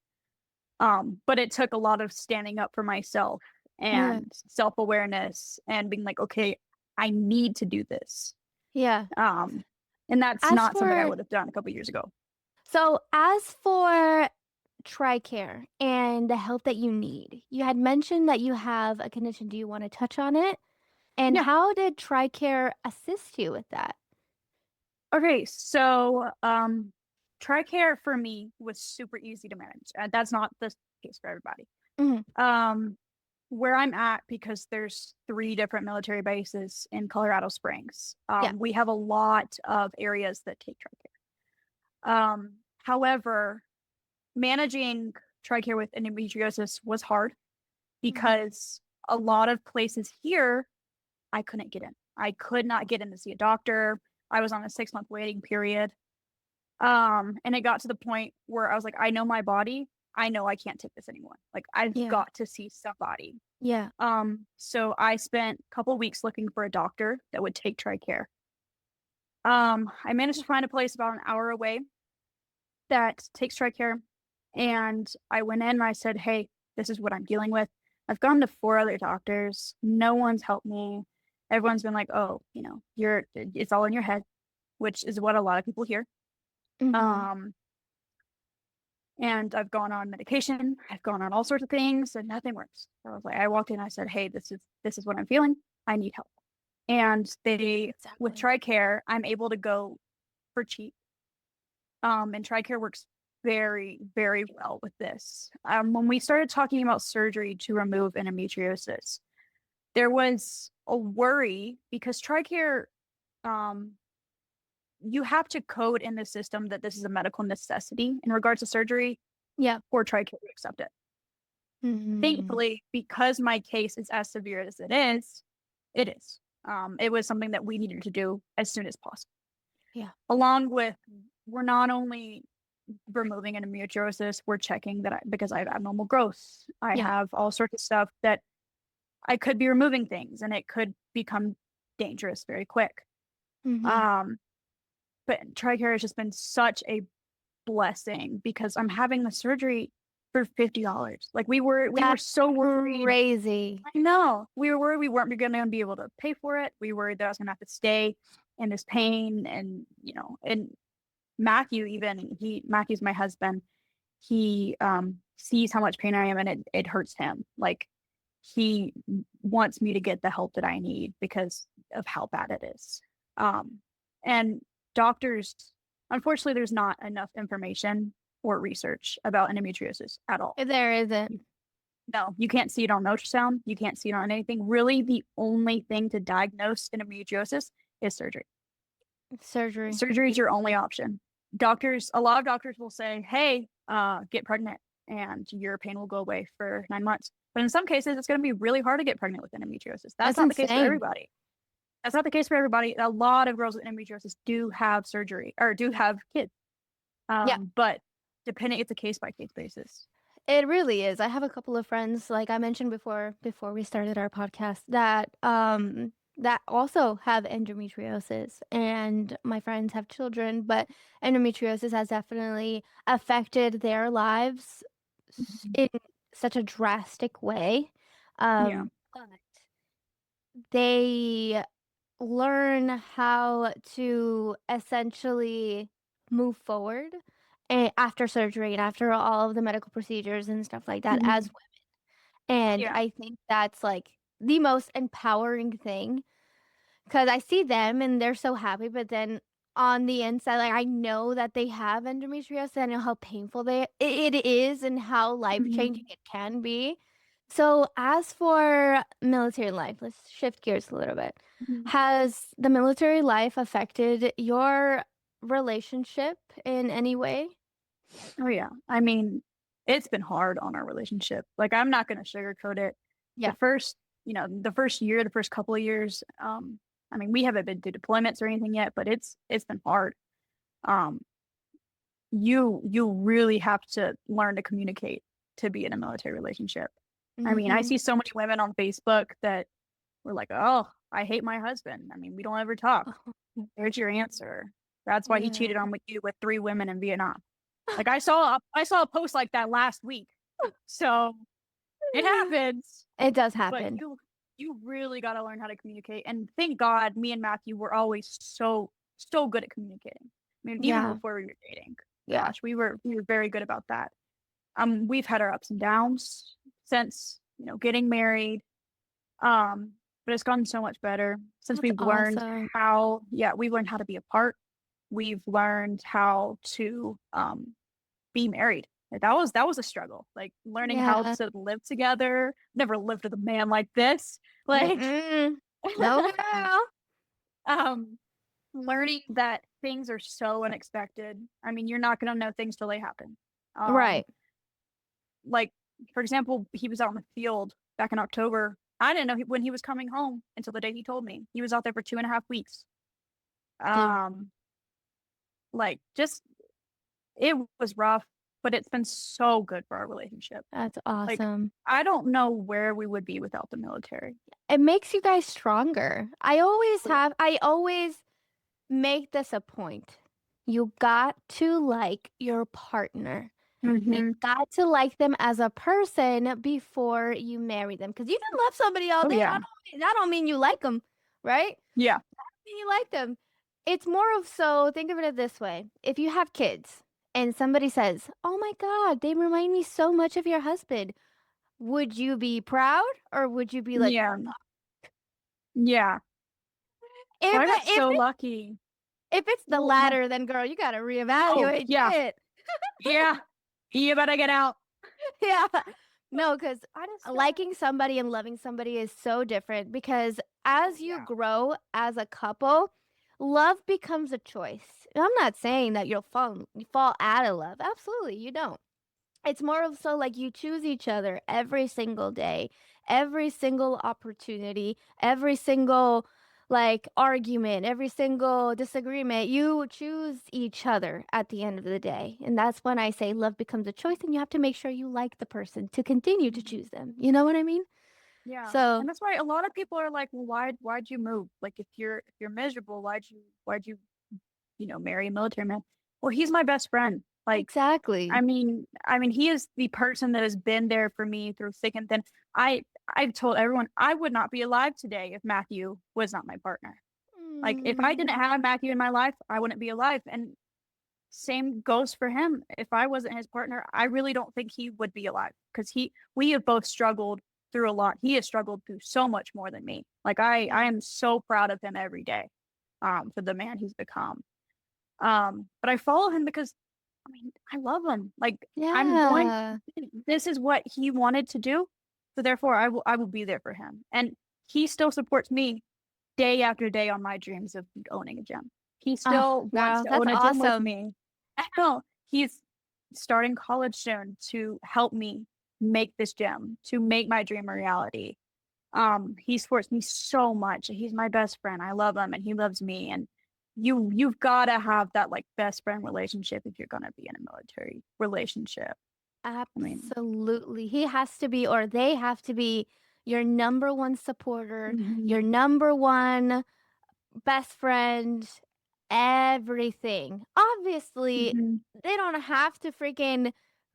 But it took a lot of standing up for myself Yeah. and self-awareness and being like, okay, I need to do this. Yeah. Um, and that's As not something I for would have done a couple years ago. So as for TRICARE and the help that you need. You had mentioned that you have a condition. Do you want to touch on it? And Yeah. how did TRICARE assist you with that? Okay, so TRICARE for me was super easy to manage. That's not the case for everybody. Mhm. Um, where I'm at, because there's 3 different military bases in Colorado Springs, Yeah. we have a lot of areas that take TRICARE. However, managing TRICARE with endometriosis was hard Mhm. because a lot of places here I couldn't get in. I could not get in to see a doctor. I was on a 6-month waiting period. And it got to the point where I was like, I know my body. I know I can't take this anymore. Like I've Yeah. got to see somebody. Yeah. So I spent a couple weeks looking for a doctor that would take TRICARE. I managed to find a place about an hour away that takes TRICARE. And I went in and I said, hey, this is what I'm dealing with. I've gone to 4 other doctors. No one's helped me. Everyone's been like, oh, it's all in your head, which is what a lot of people hear. Mhm. Um, and I've gone on medication. I've gone on all sorts of things and nothing works. So I walked in, I said, hey, this is what I'm feeling. I need help. And with Exactly. TRICARE, I'm able to go for cheap. And TRICARE works very, very well with this. When we started talking about surgery to remove endometriosis, there was a worry because TRICARE, um, you have to code in the system that this is a medical necessity in regards to surgery Yeah. for TRICARE to accept it. Mhm. Thankfully, because my case is as severe as it is, it is. It was something that we needed to do as soon as possible. Yeah. Along with, we're not only removing endometriosis, we're checking that because I have abnormal growth. I Yeah. have all sorts of stuff that I could be removing things and it could become dangerous very quick. Mhm. Um, but TRICARE has just been such a blessing because I'm having the surgery for $50. Like we were That's so worried. crazy. I know. We were worried we weren't going to be able to pay for it. We worried that I was going to have to stay in this pain and Matthew even Matthew's my husband. He sees how much pain I am and it hurts him. Like he wants me to get the help that I need because of how bad it is. And doctors, unfortunately, there's not enough information or research about endometriosis at all. There isn't No, you can't see it on ultrasound. You can't see it on anything. Really, the only thing to diagnose endometriosis is surgery. surgery. Surgery is your only option. A lot of doctors will say, hey, get pregnant and your pain will go away for 9 months. But in some cases, it's going to be really hard to get pregnant with endometriosis. That's That's not the case for insane. everybody. That's not the case for everybody. A lot of girls with endometriosis do have surgery or do have kids. Yeah. But depending, it's a case by case basis. It really is. I have a couple of friends, like I mentioned before we started our podcast, that also have endometriosis, and my friends have children, but endometriosis has definitely affected their lives in such a drastic way. Yeah. But they learn how to essentially move forward after surgery and after all of the medical procedures and stuff like that Mhm. as and Yeah. I think that's like the most empowering thing because I see them and they're so happy, but then on the inside, like I know that they have endometriosis. I know how painful it is and how life Mhm. changing it can be. So, as for military life, let's shift gears a little bit. Mhm. Has the military life affected your relationship in any way? Oh yeah. I mean, it's been hard on our relationship. Like I'm not going to sugarcoat it. The Yeah. first, the first year, the first couple of years, I mean, we haven't been to deployments or anything yet, but it's been hard. Um, you really have to learn to communicate to be in a military relationship. I mean, I Mm-hmm. see so many women on Facebook that were like, "Oh, I hate my husband. I mean, we don't ever talk." There's your answer. That's why he Yeah. cheated on with you with 3 women in Vietnam. Like I saw a post like that last week. So it happens, It does but happen. you really got to learn how to communicate. And thank God, me and Matthew were always so good at communicating. I mean, even Yeah. before we were dating, Yeah. gosh, we were very good about that. We've had our ups and downs since, getting married. But it's gotten so much better since That's we've learned awesome. we've learned how to be apart. We've learned how to be married. Like, that was a struggle. Like learning how Yeah. to live together. Never lived with a man like this. Like Mm-mm. No, girl. um learning that things are so unexpected. I mean, you're not gonna know things till they happen. Um Right. like for example, he was out in the field back in October. I didn't know when he was coming home until the day he told me. He was out there for 2.5 weeks. Yeah. Um just it was rough, but it's been so good for our relationship. That's Like, awesome. I don't know where we would be without the military. It makes you guys stronger. Oh, yeah. I always make this a point. You got to like your partner. You Hmm. got to like them as a person before you marry them. Because you can love somebody all Oh, day. yeah. That don't mean you like them, right? Yeah. You like them. It's more of so, think of it this way. If you have kids and somebody says, "Oh my God, they remind me so much of your husband," would you be proud or would you be like, Yeah. Yeah. Well, I got if so lucky. it's the Well, my, latter, then girl, you gotta oh, reevaluate yeah. it. Yeah. You better get out. Yeah. No, because I just got, liking somebody and loving somebody is so different because oh, as you yeah. grow as a couple, love becomes a choice. And I'm not saying that you fall out of love. Absolutely, you don't. It's more of so like you choose each other every single day, every single opportunity, every single like argument, every single disagreement. You choose each other at the end of the day. And that's when I say love becomes a choice and you have to make sure you like the person to continue to Mhm. choose them. You know what I mean? Yeah. So, And that's why a lot of people are like, well, why'd you move? Like if you're miserable, why'd you, marry a military man? Well, he's my best friend. Like, I exactly. mean, I mean, he is the person that has been there for me through thick and thin. I've told everyone I would not be alive today if Matthew was not my partner. Like, if I didn't Mm, have Matthew in my life, I wouldn't be alive. And same goes for him. If I wasn't his partner, I really don't think he would be alive because we have both struggled through a lot. He has struggled through so much more than me. Like I yeah. am so proud of him every day, for the man he's become. But I follow him because I mean, I love him. Like I'm going, Yeah. this is what he wanted to do. So therefore I will be there for him. And he still supports me day after day on my dreams of owning a gym. He Oh, still wants girl, to that's own a gym with awesome. me. I know he's starting college soon to help me make this gym, to make my dream a reality. He supports me so much. He's my best friend. I love him and he loves me. And you've gotta have that like best friend relationship if you're gonna be in a military relationship. I mean, Absolutely. He has to be, or they have to be, your number one supporter, your mhm, number one best friend, everything. Obviously, mhm. they don't have to freaking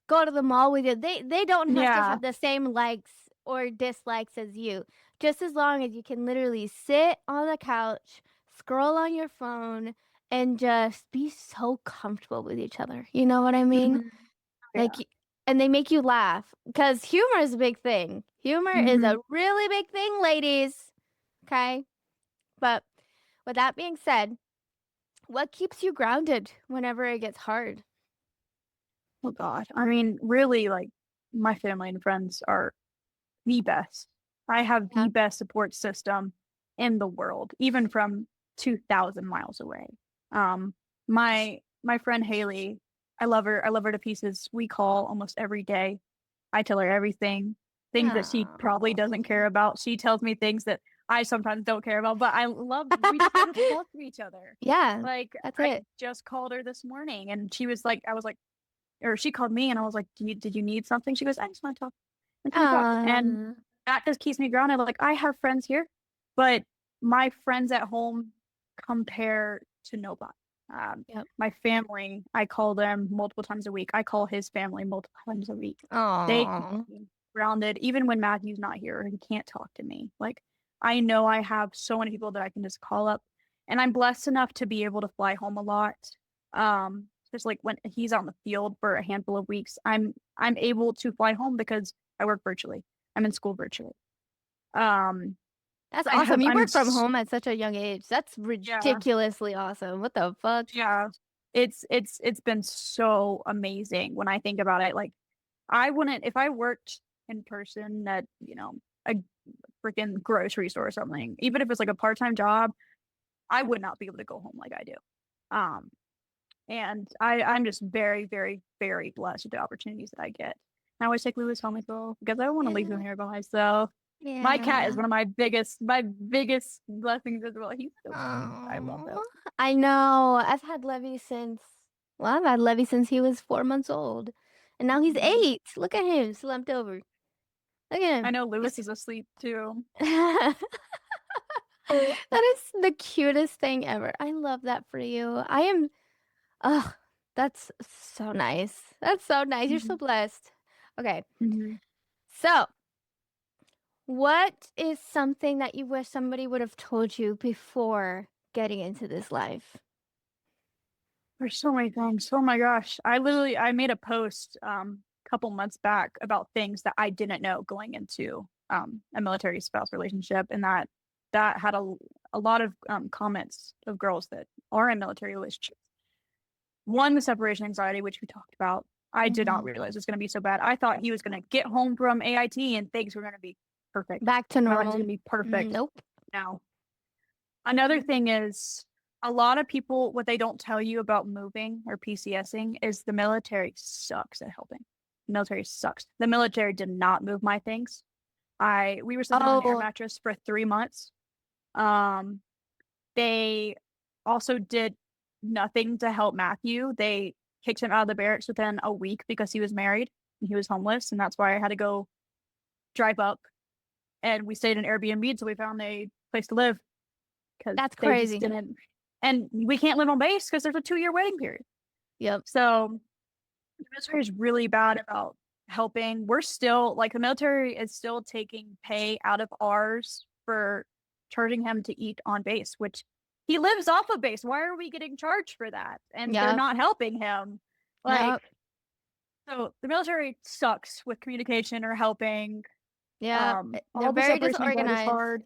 go to the mall with you. They don't have to Yeah. have the same likes or dislikes as you. Just as long as you can literally sit on the couch, scroll on your phone, and just be so comfortable with each other. You know what I mean? Mhm. Like, Yeah. and they make you laugh because humor is a big thing. Humor is Hmm. a really big thing, ladies. Okay. But with that being said, what keeps you grounded whenever it gets hard? Oh God. I mean, really, like my family and friends are the best. I have Yeah. the best support system in the world, even from 2,000 miles away. Um, my friend Haley, I love her. I love her to pieces. We call almost every day. I tell her everything, things that she probably doesn't Oh. care about. She tells me things that I sometimes don't care about, but I love, we just gotta talk to each other. Yeah, Like that's I it. just called her this morning and she was like, I was like, or she called me and I was like, did you need something? She goes, I just want to talk. And can we talk? And Uh, that just keeps me grounded. Like I have friends here, but my friends at home compare to nobody. Um, yep. my family, I call them multiple times a week. I call his family multiple times a week. They keep Oh, me grounded, even when Matthew's not here or he can't talk to me. Like I know I have so many people that I can just call up, and I'm blessed enough to be able to fly home a lot. just like when he's out in the field for a handful of weeks, I'm able to fly home because I work virtually. I'm in school virtually. Um, That's I awesome. have You I'm work from home at such a young age. That's yeah, ridiculously awesome. What the fuck? yeah. It's been so amazing when I think about it. Like I wouldn't if I worked in person at, a freaking grocery store or something, even if it's like a part-time job, I would not be able to go home like I do. Um, and I'm just very, very, very blessed with the opportunities that I get. And I always take Lewis home as well because I don't want to leave him Yeah. here by myself. My cat is Yeah. one of my biggest blessings as well. He's so cute. I love him. Oh, I know. I've had Levy since he was 4 months old. And now he's Mhm. 8. Look at him, slumped over. Look at I him. know Lewis is asleep too. That is the cutest thing ever. I love that for you. Oh, that's so nice. That's so nice. You're so Mhm. blessed. Okay. Mhm. So, what is something that you wish somebody would have told you before getting into this life? There's so many things. Oh my gosh. I made a post a couple months back about things that I didn't know going into a military spouse relationship, and that had a lot of comments of girls that are in military relationships. One, the separation anxiety, which we talked about. I did not Hmm. realize it was going to be so bad. I thought he was going to get home from AIT and things were going to be perfect. Back to My life is normal. going to be perfect Nope. now. Another thing is a lot of people, what they don't tell you about moving or PCSing is the military sucks at helping. The military sucks. The military did not move my things. We were sleeping on an air Oh, mattress for 3 months. Um, they also did nothing to help Matthew. They kicked him out of the barracks within a week because he was married and he was homeless, and that's why I had to go drive up. And we stayed in Airbnb until we found a place to live because that's they just crazy. didn't. And we can't live on base because there's a 2-year waiting period. Yep. So the military is really bad about helping. We're still like the military is still taking pay out of ours for charging him to eat on base, which he lives off of base. Why are we getting charged for that? And they're Yep. not helping him. Yep. Like, so the military sucks with communication or helping. Yep. They're All the very separation anxiety is disorganized. hard.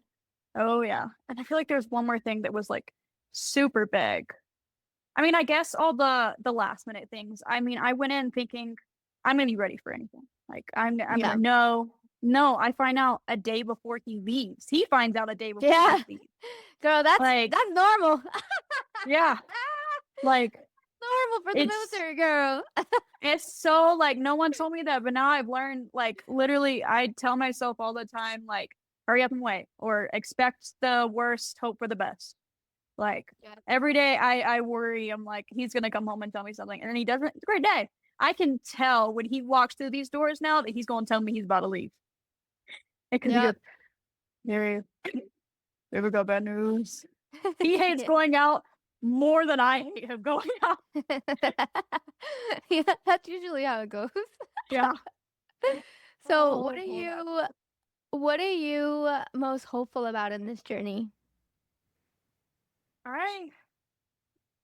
Oh yeah. And I feel like there's one more thing that was like super big. I mean, I guess all the last minute things. I mean, I went in thinking I'm gonna be ready for anything. Like I'm gonna Yep. know. No, I find out a day before he leaves. He finds out a day before he Yeah. leaves. Girl, that's Like, that's normal. yeah, like Normal for the it's military, girl. it's so like no one told me that, but now I've learned like literally I tell myself all the time, like, hurry up and wait, or expect the worst, hope for the best. Like Yeah. every day I worry, I'm like, he's gonna come home and tell me something. And then he doesn't. It's a great day. I can tell when he walks through these doors now that he's gonna tell me he's about to leave. Because he goes, Yep. Mary, there we go, bad news. He hates Yeah. going out more than I hate him going out. Yeah, that's usually how it goes. Yeah. So, Oh, poor Matthew. what are you most hopeful about in this journey? I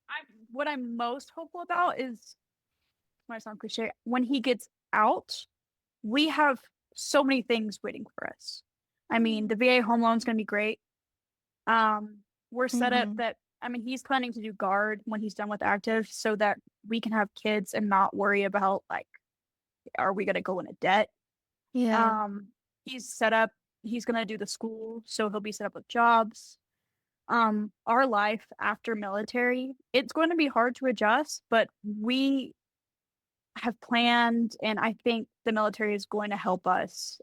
I what I'm most hopeful about is might sound cliche. When he gets out, we have so many things waiting for us. I mean, Mm-hmm. the VA home loan is going to be great. We're set up Mm-hmm. that I mean, he's planning to do guard when he's done with active, so that we can have kids and not worry about like, are we going to go into debt? Yeah. Um, he's set up. He's going to do the school, so he'll be set up with jobs. Our life after military, it's going to be hard to adjust, but we have planned, and I think the military is going to help us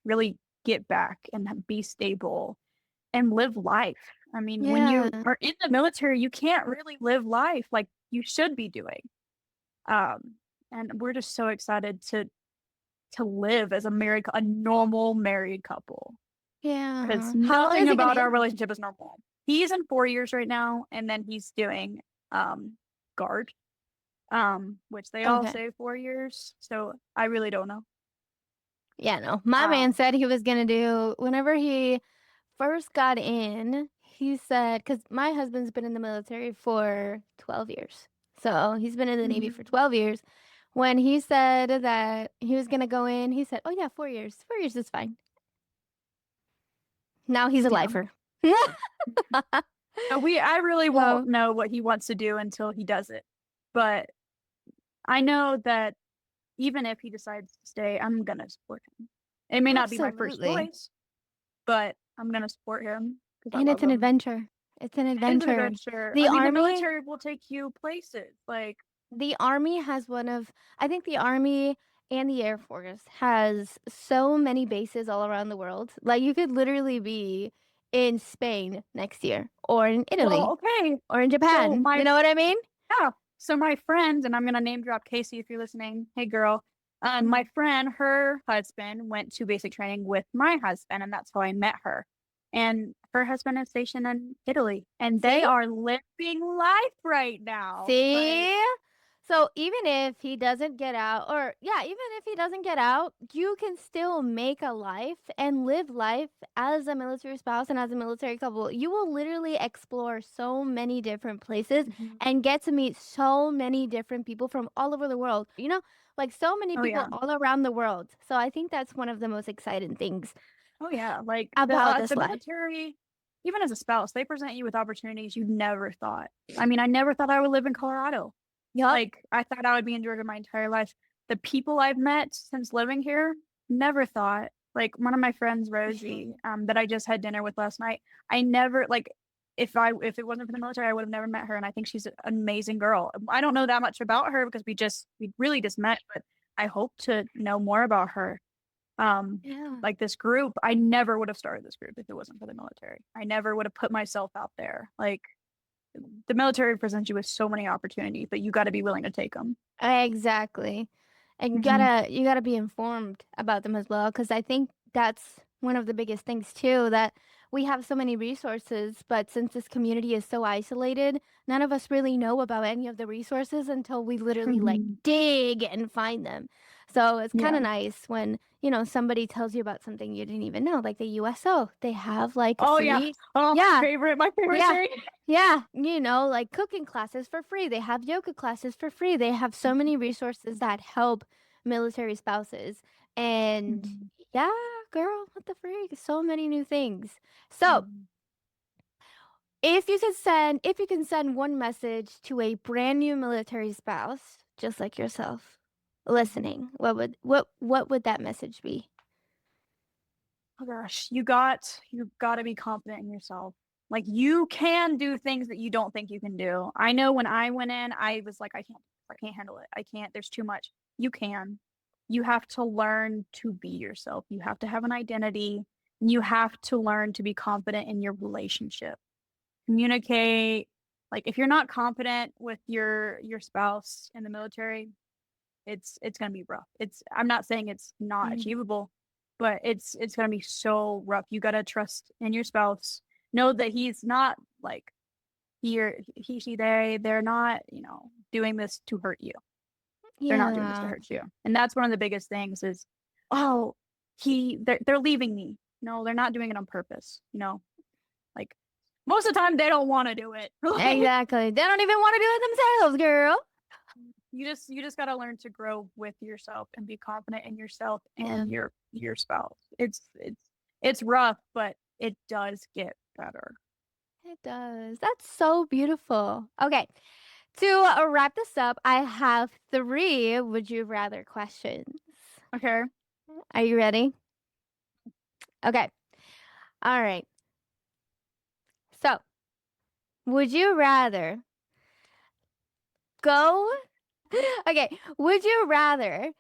really get back and be stable and live life. I mean, when Yeah. you are in the military, you can't really live life like you should be doing. Um, and we're just so excited to live as a normal married couple because Yeah. How long nothing is it gonna about our end? relationship is normal. He's in 4 years right now, and then he's doing guard, which they all Okay. say 4 years. So I really don't know. Yeah, no. My man Um, said he was gonna do whenever he first got in, he said, because my husband's been in the military for 12 years. So he's been in the Navy for Mhm. 12 years. When he said that he was going to go in, he said, oh, yeah, 4 years. 4 years is fine. Now he's a Yeah. lifer. I really won't So know what he wants to do until he does it. But I know that even if he decides to stay, I'm gonna support him. It may not be my first absolutely. choice, but I'm gonna support him because I And love it's an him. adventure. It's an It is an adventure. adventure. The I mean, the army military will take you places. Like, the army has one of I think the army and the air force has so many bases all around the world. Like you could literally be in Spain next year or in well, Italy okay. or in So Japan. You my know what I mean? Yeah. So my friend, and I'm gonna name drop Casey if you're listening. Hey girl. My Mhm. friend, her husband went to basic training with my husband, and that's how I met her. And her husband is stationed in Italy, and they See? are living life right now. Like, See? So even if he doesn't get out, or yeah, even if he doesn't get out, you can still make a life and live life as a military spouse and as a military couple. You will literally explore so many different places mhm. and get to meet so many different people from all over the world. Like so many Oh people yeah. all around the world. So I think that's one of the most exciting things Oh yeah. Like about the this life. military, even as a spouse, they present you with opportunities you never thought. I mean, I never thought I would live in Colorado. Yup. Like, I thought I would be in Georgia my entire life. The people I've met since living here, never thought. Like one of my friends, Rosie, that I just had dinner with last night. I never like if it wasn't for the military, I would have never met her. And I think she's an amazing girl. I don't know that much about her because we really just met, but I hope to know more about her. Um, Yeah. like this group, I never would have started this group if it wasn't for the military. I never would have put myself out there. Like the military presents you with so many opportunities, but you got to be willing to take them. Exactly. And Hmm. you gotta be informed about them as well, because I think that's one of the biggest things too, that we have so many resources, but since this community is so isolated, none of us really know about any of the resources until we literally like Hmm. dig and find them. So it's kind Yeah. of nice when, somebody tells you about something you didn't even know, like the USO. They have like Oh yeah. free, Oh, yeah, my favorite yeah. thing. Yeah, like cooking classes for free. They have yoga classes for free. They have so many resources that help military spouses. And Mhm. yeah, girl, what the freak? So many new things. So, Mhm. if you can send one message to a brand new military spouse, just like yourself, Mhm. listening, what would that message be? Oh gosh, you got to be confident in yourself. Like you can do things that you don't think you can do. I know when I went in, I was like, I can't handle it. I can't. There's too much. You can. You have to learn to be yourself. You have to have an identity. You have to learn to be confident in your relationship. Communicate. Like if you're not confident with your spouse in the military, it's gonna be rough. I'm not saying it's not Mhm. achievable, but it's gonna be so rough. You gotta trust in your spouse. Know that he's not like she they're not, doing this to hurt you. They're not doing this to Yeah. hurt you. And that's one of the biggest things is, oh, they're leaving me. No, they're not doing it on purpose. Like most of the time they don't want to do it. Like Exactly. They don't even want to do it themselves, girl. you just got to learn to grow with yourself and be confident in yourself Yeah. and your spouse. It's rough, but it does get better. It does. That's so beautiful. Okay. To wrap this up, I have three would you rather questions. Okay. Are you ready? Okay. All right. So, would you rather go? Okay. Would you rather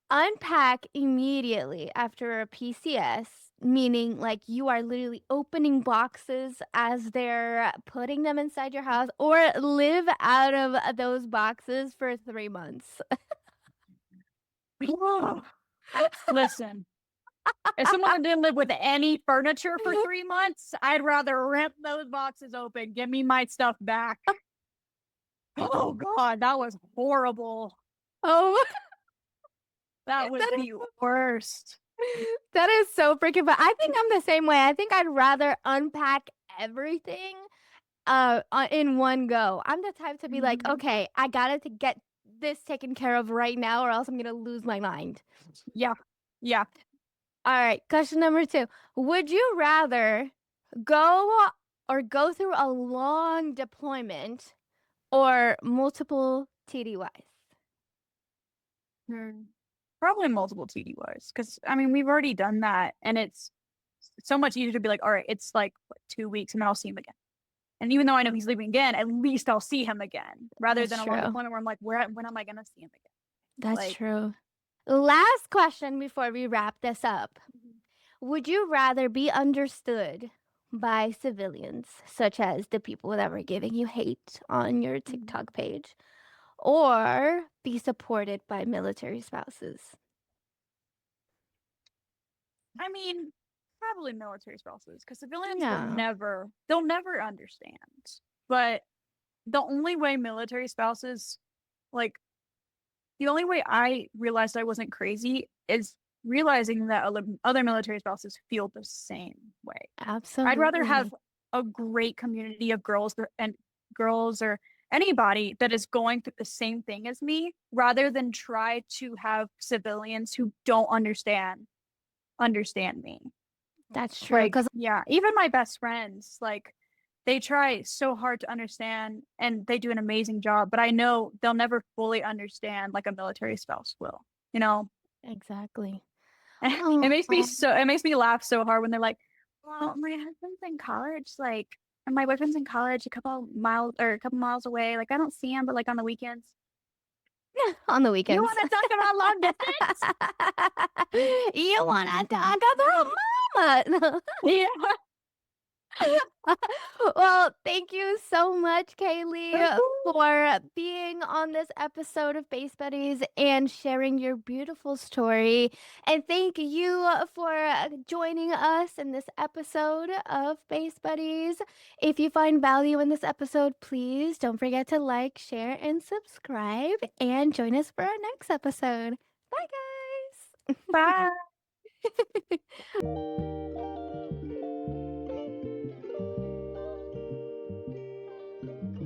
unpack immediately after a PCS, meaning like you are literally opening boxes as they're putting them inside your house, or live out of those boxes for 3 months? Listen, as someone that didn't live with any furniture for 3 months, I'd rather rip those boxes open. Give me my stuff back. Oh God, that was horrible. Oh, That was that is the worst. that is so freaking fun. I think I'm the same way. I think I'd rather unpack everything in one go. I'm the type to be like, Mhm. okay, I gotta to get this taken care of right now, or else I'm gonna lose my mind. Yeah. Yeah. All right, question number 2. Would you rather go go through a long deployment or multiple TDYs? Hmm. Probably multiple TDYs because I mean we've already done that, and it's so much easier to be like, all right, it's like what, 2 weeks, and then I'll see him again. And even though I know he's leaving again, at least I'll see him again, rather That's than a long true. deployment where I'm like, where when am I gonna see him again? That's Like, true. Last question before we wrap this up. mhm, Would you rather be understood by civilians, such as the people that were giving you hate on your mhm. TikTok page, or be supported by military spouses? I mean, probably military spouses because civilians Yeah, they'll never understand. But the only way military spouses, like, the only way I realized I wasn't crazy is realizing that other military spouses feel the same way. I'd rather have absolutely. a great community of and girls or anybody that is going through the same thing as me rather than try to have civilians who don't understand me. That's true. Like, Because yeah, even my best friends, like they try so hard to understand and they do an amazing job, but I know they'll never fully understand like a military spouse will, you know? exactly. It Oh, makes me it makes me laugh so hard when they're like, "Well, my husband's in college, like, and my boyfriend's in college a couple miles away. Like, I don't see him, but like on the weekends." on the You weekends. want to talk about long distance? You want to talk about mama? Yeah. Well, thank you so much, Of Kaylee, course. for being on this episode of Base Buddies and sharing your beautiful story. And thank you for joining us in this episode of Base Buddies. If you find value in this episode, please don't forget to like, share, and subscribe. And join us for our next episode. Bye, Bye. guys.